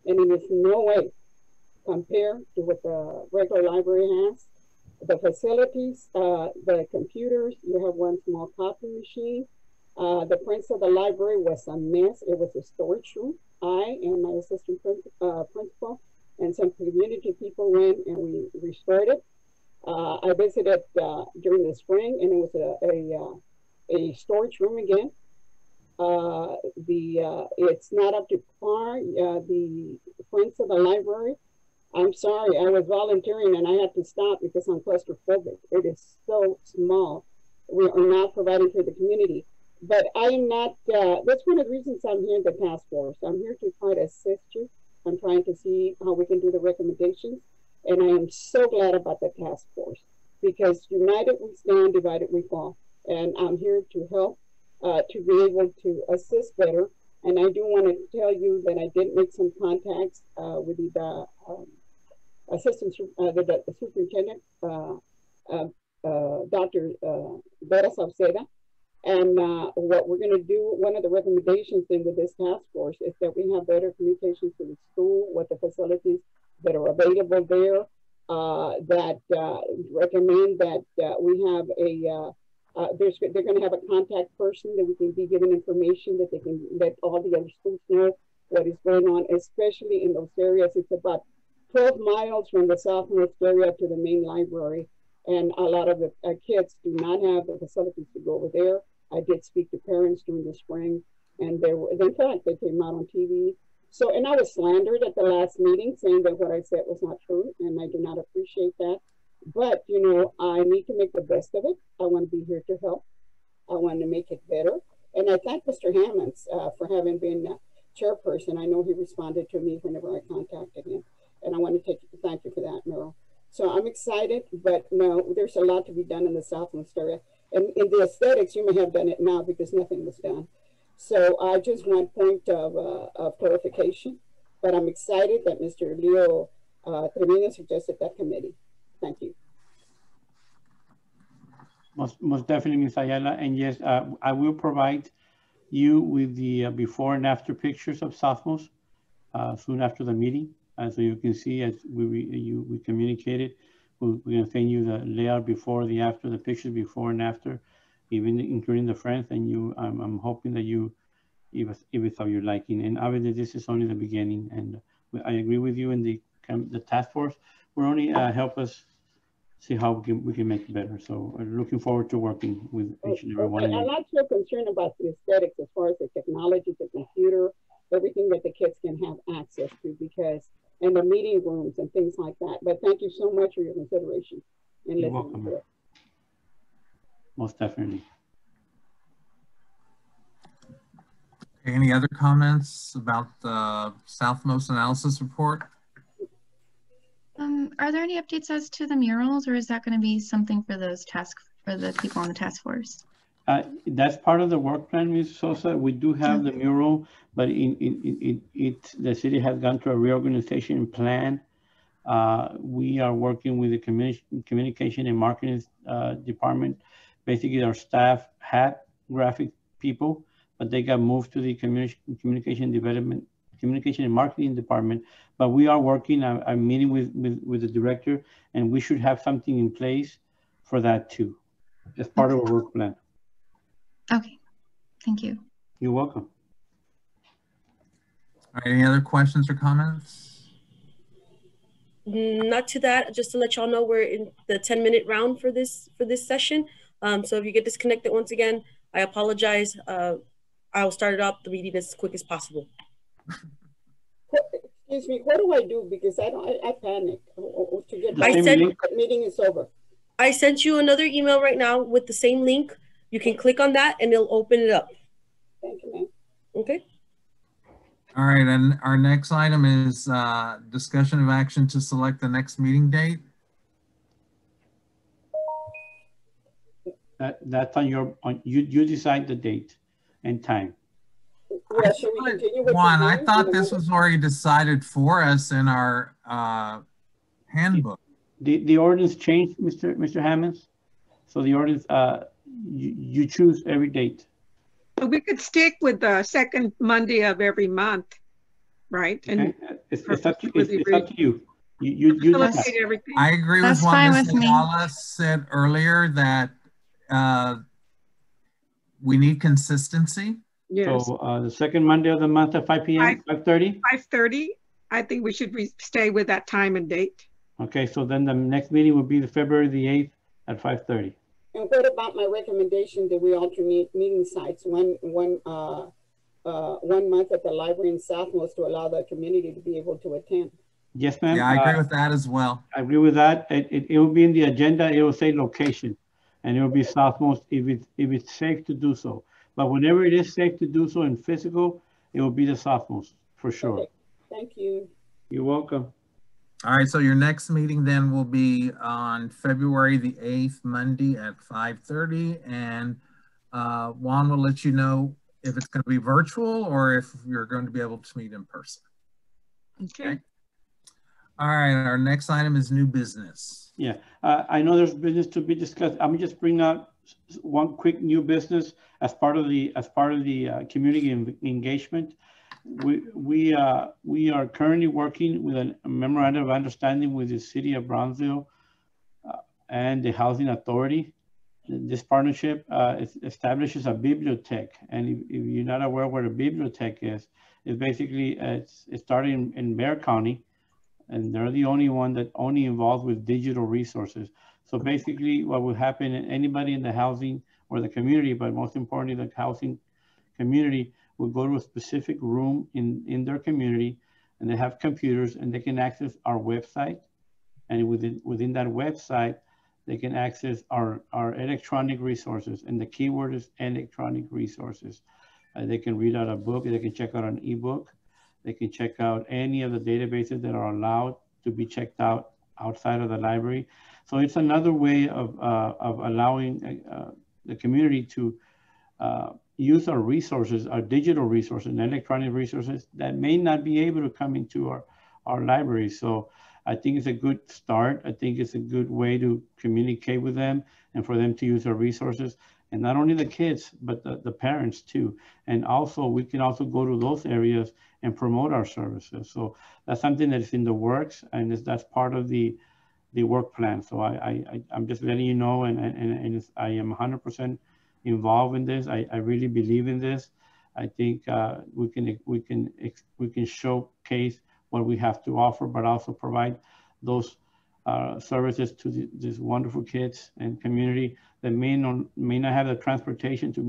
and it is no way compared to what the regular library has. The facilities, the computers, you have one small copy machine. The prints of the library was a mess. It was a storage room. I and my assistant principal and some community people went and we restored it. I visited during the spring, and it was a storage room again. It's not up to par. The prints of the library, I'm sorry, I was volunteering and I had to stop because I'm claustrophobic. It is so small. We are not providing for the community. But I am not, that's one of the reasons I'm here in the task force. I'm here to try to assist you. I'm trying to see how we can do the recommendations. And I am so glad about the task force, because united we stand, divided we fall. And I'm here to help to be able to assist better. And I do want to tell you that I did make some contacts with the assistant, the superintendent, Dr. Vera Sauceda. And what we're going to do, one of the recommendations then with this task force is that we have better communications to the school, what the facilities that are available there, that recommend that we have they're going to have a contact person that we can be given information that they can let all the other schools know what is going on, especially in those areas. It's about 12 miles from the southwest area to the main library. And a lot of the kids do not have the facilities to go over there. I did speak to parents during the spring, and in fact, they came out on TV. So, and I was slandered at the last meeting saying that what I said was not true, and I do not appreciate that. But, you know, I need to make the best of it. I want to be here to help. I want to make it better. And I thank Mr. Hammonds for having been chairperson. I know he responded to me whenever I contacted him. And I want to thank you for that, Merrill. So I'm excited, but no, there's a lot to be done in the southwest area. And in the aesthetics, you may have done it now because nothing was done. So I just want point of clarification, but I'm excited that Mr. Leo Trevino suggested that committee. Thank you. Most definitely, Ms. Ayala. And yes, I will provide you with the before and after pictures of sophomores soon after the meeting. So you can see as we communicated, we're going to send you the layout before, the after, the pictures before and after, even including the friends. And I'm hoping that you give us of your liking. And obviously, this is only the beginning. And I agree with you in the task force. We're only help us see how we can make it better. So looking forward to working with each and every one of you. I'm not so concerned about the aesthetics as far as the technology, the computer, everything that the kids can have access to, because and the meeting rooms and things like that. But thank you so much for your consideration. And you're welcome. Most definitely. Any other comments about the Southmost analysis report? Are there any updates as to the murals, or is that going to be something for the people on the task force? That's part of the work plan, Ms. Sosa. We do have the mural, but the city has gone through a reorganization plan. We are working with the communication and marketing department. Basically, our staff had graphic people, but they got moved to the communication and marketing department. But we are working. I'm meeting with the director, and we should have something in place for that too, as part of our work plan. Okay, thank you. You're welcome. All right, any other questions or comments? Not to that, just to let y'all know we're in the 10-minute round for this session. So if you get disconnected once again, I apologize. I'll start it up the meeting as quick as possible. Excuse me, what do I do? Because I panic to get back. The meeting is over. I sent you another email right now with the same link. You can click on that and it'll open it up. Thank you, ma'am. Okay. All right, and our next item is discussion of action to select the next meeting date. That's on you decide the date and time. Yeah, should we continue with I thought this was already decided for us in our handbook. The ordinance changed, Mr. Hammonds. So the ordinance, you choose every date. So we could stick with the second Monday of every month, right? And it's up to you. You decide. I agree with what Ms. Ayala said earlier, that we need consistency. Yes. So the second Monday of the month at 5 p.m., 5:30? 5:30. I think we should stay with that time and date. Okay, so then the next meeting will be the February the 8th at 5:30. And what about my recommendation that we alternate meeting sites one month at the library in Southmost to allow the community to be able to attend? Yes, ma'am. Yeah, I agree with that as well. I agree with that. It will be in the agenda. It will say location, and it will be Southmost if it's safe to do so. But whenever it is safe to do so in physical, it will be the Southmost for sure. Okay. Thank you. You're welcome. All right, so your next meeting then will be on February the 8th, Monday at 5:30. And Juan will let you know if it's going to be virtual or if you're going to be able to meet in person. Okay. All right, our next item is new business. Yeah, I know there's business to be discussed. I'm just bring up one quick new business as part of the community engagement. we are currently working with a memorandum of understanding with the city of Brownsville and the Housing Authority. This partnership establishes a bibliothèque, and if you're not aware what a bibliothèque is, it's basically it's starting in Bexar County, and they're the only one that only involved with digital resources. So basically, what will happen, anybody in the housing or the community, but most importantly, the housing community, will go to a specific room in their community, and they have computers, and they can access our website, and within that website, they can access our electronic resources, and the keyword is electronic resources. They can read out a book, they can check out an ebook, they can check out any of the databases that are allowed to be checked out outside of the library. So it's another way of allowing the community to use our resources, our digital resources and electronic resources that may not be able to come into our library. So I think it's a good start. I think it's a good way to communicate with them and for them to use our resources. And not only the kids, but the parents too. And also, we can also go to those areas and promote our services. So that's something that is in the works, and that's part of the work plan. So I'm just letting you know, and I am 100% involved in this. I really believe in this. I think we can showcase what we have to offer, but also provide those services to these wonderful kids and community that may not have the transportation to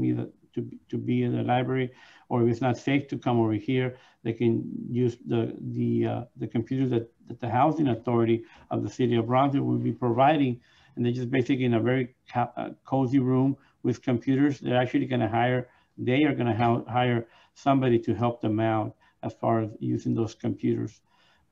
be in the library, or if it's not safe to come over here, they can use the computers that the Housing Authority of the city of Brownsville will be providing, and they're just basically in a very cozy room with computers. They're actually going to hire somebody to help them out as far as using those computers.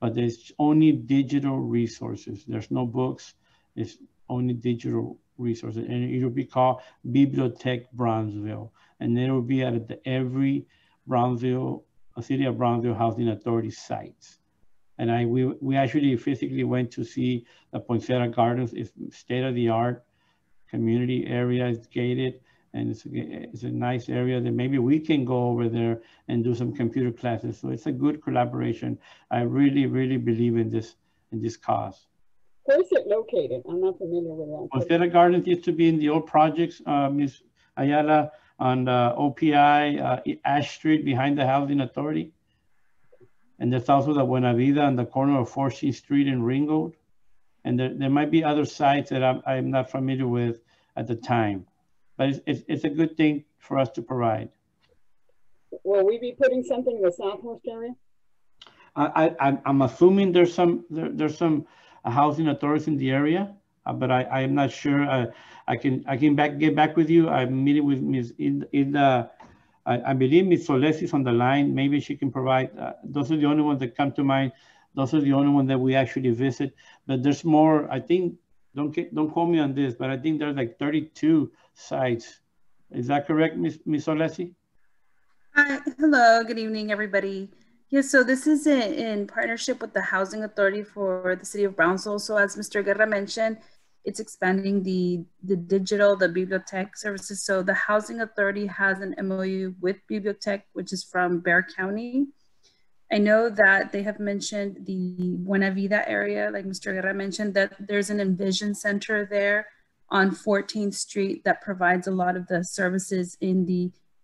But there's only digital resources. There's no books. It's only digital resources. And it will be called Bibliothèque Brownsville. And it will be at every City of Brownsville Housing Authority sites. And we actually physically went to see the Poinciana Gardens. It's state-of-the-art community area. It's gated, and it's a nice area that maybe we can go over there and do some computer classes. So it's a good collaboration. I really, really believe in this cause. Where's it located? I'm not familiar with that. Poinciana Gardens used to be in the old projects, Ms. Ayala, on OPI, Ash Street behind the Housing Authority. And there's also the Buena Vida on the corner of 14th Street in Ringgold. And there might be other sites that I'm not familiar with at the time. But it's a good thing for us to provide. Will we be putting something in the southwest area? I'm assuming there's some housing authorities in the area, but I am not sure. I can get back with you. I'm meeting with Ms. I believe Ms. Soles is on the line. Maybe she can provide. Those are the only ones that come to mind. Those are the only ones that we actually visit. But there's more. I think, don't quote me on this, but I think there's like 32 sites. Is that correct, Ms. Solesi? Hi, hello, good evening, everybody. Yes, so this is in partnership with the Housing Authority for the City of Brownsville. So as Mr. Guerra mentioned, it's expanding the bibliothèque services. So the Housing Authority has an MOU with Bibliothèque, which is from Bexar County. I know that they have mentioned the Buena Vida area, like Mr. Guerra mentioned, that there's an Envision Center there on 14th Street that provides a lot of the services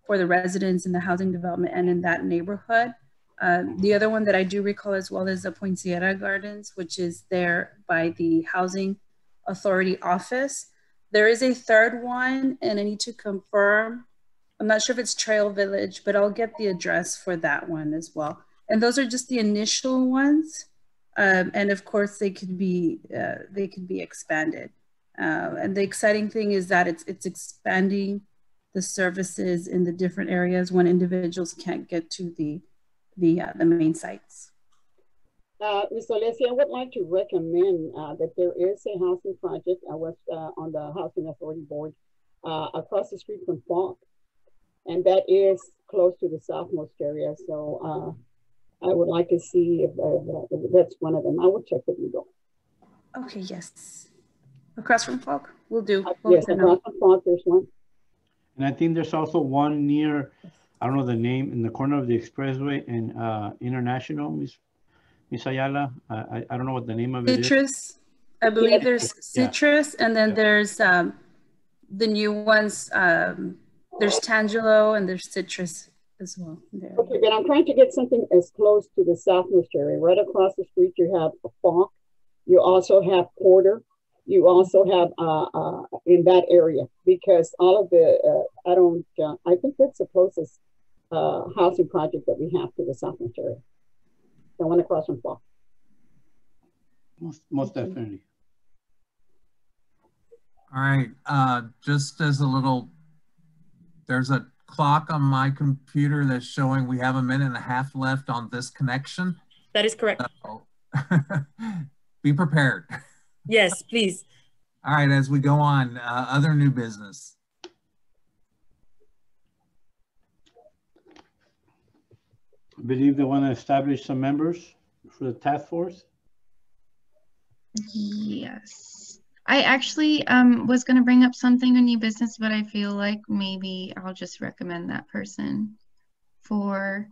for the residents in the housing development and in that neighborhood. The other one that I do recall as well is the Poinciana Gardens, which is there by the Housing Authority office. There is a third one, and I need to confirm. I'm not sure if it's Trail Village, but I'll get the address for that one as well. And those are just the initial ones, and of course they could be expanded. And the exciting thing is that it's expanding the services in the different areas when individuals can't get to the main sites. Ms. Alessia, I would like to recommend that there is a housing project on the Housing Authority Board across the street from Falk, and that is close to the southmost area. So I would like to see if that's one of them. I will check with you though. Okay, yes. Across from Falk, we'll do. Yes, across from Falk, there's one. And I think there's also one near I don't know the name, in the corner of the Expressway and International, Miss Ayala. I don't know what the name of it is. Citrus. I believe there's Yeah. Citrus, and then there's the new ones. There's Tangelo and there's Citrus as well. There. Okay, but I'm trying to get something as close to the southwest area. Right across the street, you have Falk. You also have Porter. You also have in that area, because all of the I think that's the closest housing project that we have to the southwest area. The one across from Falk. Most definitely. All right, just as a little, there's a clock on my computer that's showing we have 1.5 minutes left on this connection. That is correct. So, be prepared. Yes, please. All right, as we go on, other new business. I believe they want to establish some members for the task force. Yes. I actually was going to bring up something on new business, but I feel like maybe I'll just recommend that person for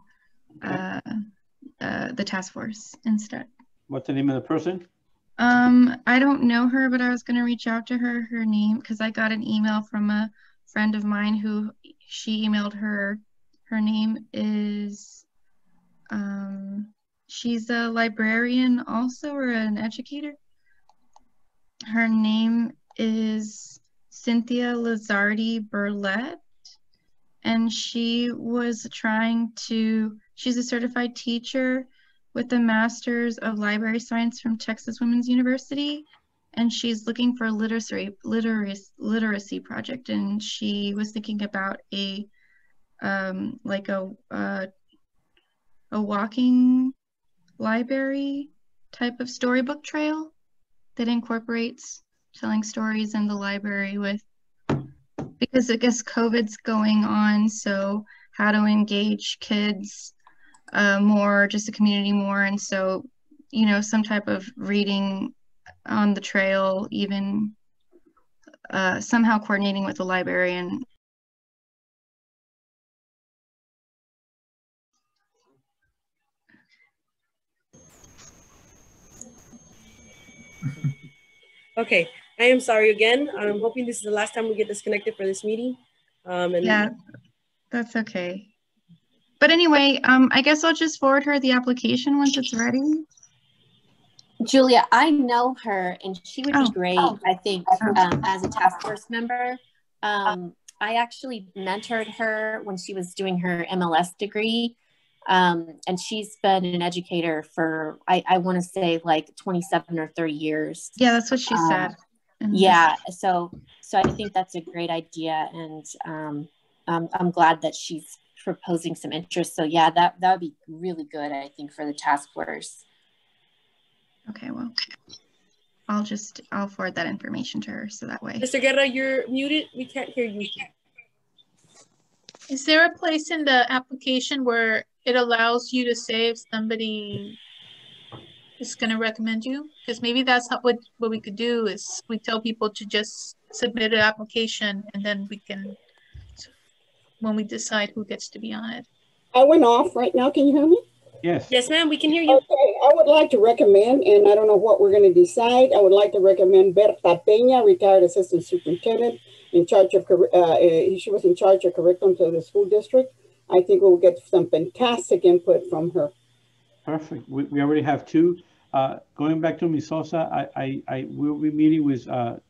the task force instead. What's the name of the person? I don't know her, but I was going to reach out to her name, because I got an email from a friend of mine who she emailed her. Her name is, she's a librarian also, or an educator. Her name is Cynthia Lazardi Burlett, and she was she's a certified teacher with a Master's of Library Science from Texas Women's University, and she's looking for a literacy project, and she was thinking about a walking library type of storybook trail that incorporates telling stories in the library because I guess COVID's going on, so how to engage kids more, just the community more, and so, you know, some type of reading on the trail, even somehow coordinating with the librarian. Okay, I am sorry again. I'm hoping this is the last time we get disconnected for this meeting. Yeah, that's okay. But anyway, I guess I'll just forward her the application once it's ready. Julia, I know her, and she would be great, I think, as a task force member. I actually mentored her when she was doing her MLS degree, and she's been an educator for, I want to say, like 27 or 30 years. Yeah, that's what she said. Yeah, so I think that's a great idea, and I'm glad that she's proposing some interest. So yeah, that would be really good, I think, for the task force. Okay, well, I'll forward that information to her, so that way. Mr. Guerra, you're muted. We can't hear you. Is there a place in the application where it allows you to say if somebody is going to recommend you? Because maybe that's what we could do is we tell people to just submit an application, and then we can, when we decide who gets to be on it. I went off right now. Can you hear me? Yes. Yes, ma'am. We can hear you. Okay. I would like to recommend, and I don't know what we're going to decide. I would like to recommend Berta Peña, retired assistant superintendent, in charge of she was in charge of curriculum to the school district. I think we'll get some fantastic input from her. Perfect. We already have two. Going back to Ms. Sosa, I will be meeting with the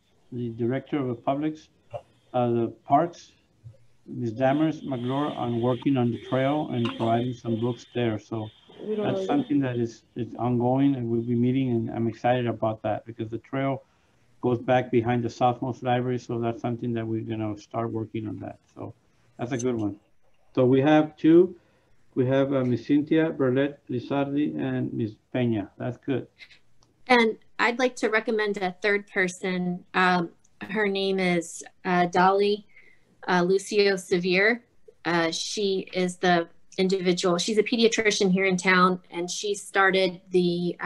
director of Publics, the parks, Ms. Dammers McGlure, on working on the trail and providing some books there. So that's something that is ongoing, and we'll be meeting, and I'm excited about that because the trail goes back behind the Southmost Library. So that's something that we're going to start working on that. So that's a good one. So we have two. We have Ms. Cynthia Burlett Lizardi and Ms. Peña. That's good. And I'd like to recommend a third person. Her name is Dolly Lucio Sevier. She is the individual. She's a pediatrician here in town, and she started the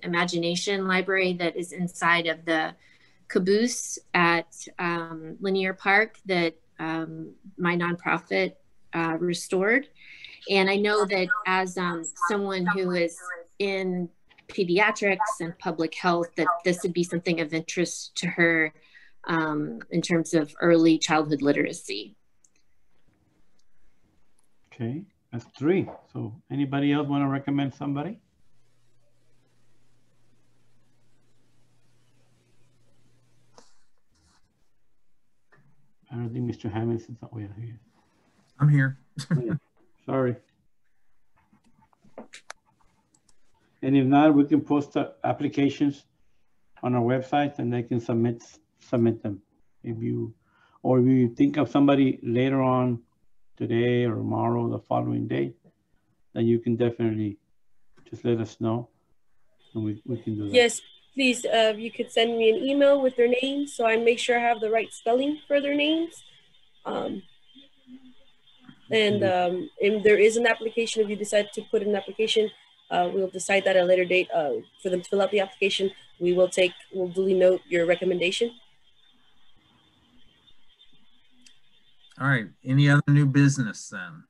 Imagination Library that is inside of the caboose at Linear Park that my nonprofit restored. And I know that as someone who is in pediatrics and public health, that this would be something of interest to her in terms of early childhood literacy. Okay, that's 3. So anybody else want to recommend somebody? I don't think Mr. Hammond is. Oh, yeah, he is. I'm here. Sorry. And if not, we can post the applications on our website and they can submit them. If you think of somebody later on today or tomorrow, the following day, then you can definitely just let us know and we can do that. Yes, please, you could send me an email with their names so I make sure I have the right spelling for their names. If there is an application, if you decide to put in an application, we'll decide that at a later date for them to fill out the application. We'll duly note your recommendation. All right. Any other new business then?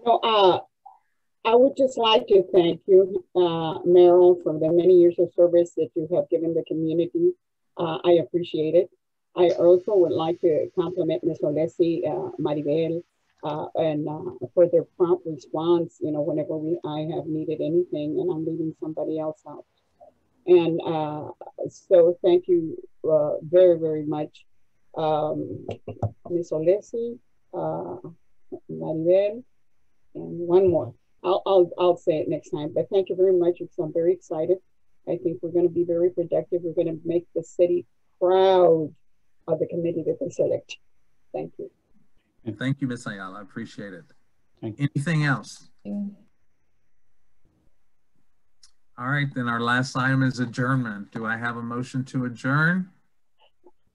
No, I would just like to thank you, Meryl, for the many years of service that you have given the community. I appreciate it. I also would like to compliment Ms. Olesi, Maribel, and for their prompt response, whenever I have needed anything and I'm leaving somebody else out. And so thank you very, very much, Ms. Olesi, Maribel, and one more. I'll say it next time, but thank you very much. I'm very excited. I think we're going to be very productive. We're going to make the city proud of the committee that they select. Thank you. And thank you, Ms. Ayala. I appreciate it. Anything else? All right, then our last item is adjournment. Do I have a motion to adjourn?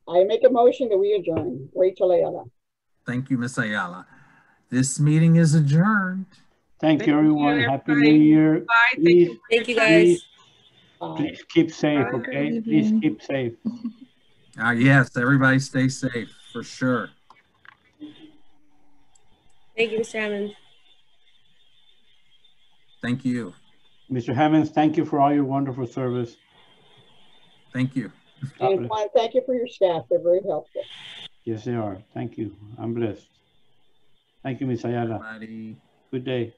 I make a motion that we adjourn. Rachel Ayala. Thank you, Ms. Ayala. This meeting is adjourned. Thank you, everyone. Happy New Year. Bye. Please, thank you, guys. Please keep safe, okay? Please keep safe. Yes, everybody stay safe, for sure. Thank you, Mr. Hammond. Thank you. Mr. Hammonds, thank you for all your wonderful service. Thank you. And Juan, thank you for your staff. They're very helpful. Yes, they are. Thank you. I'm blessed. Thank you, Ms. Ayala. Everybody. Good day.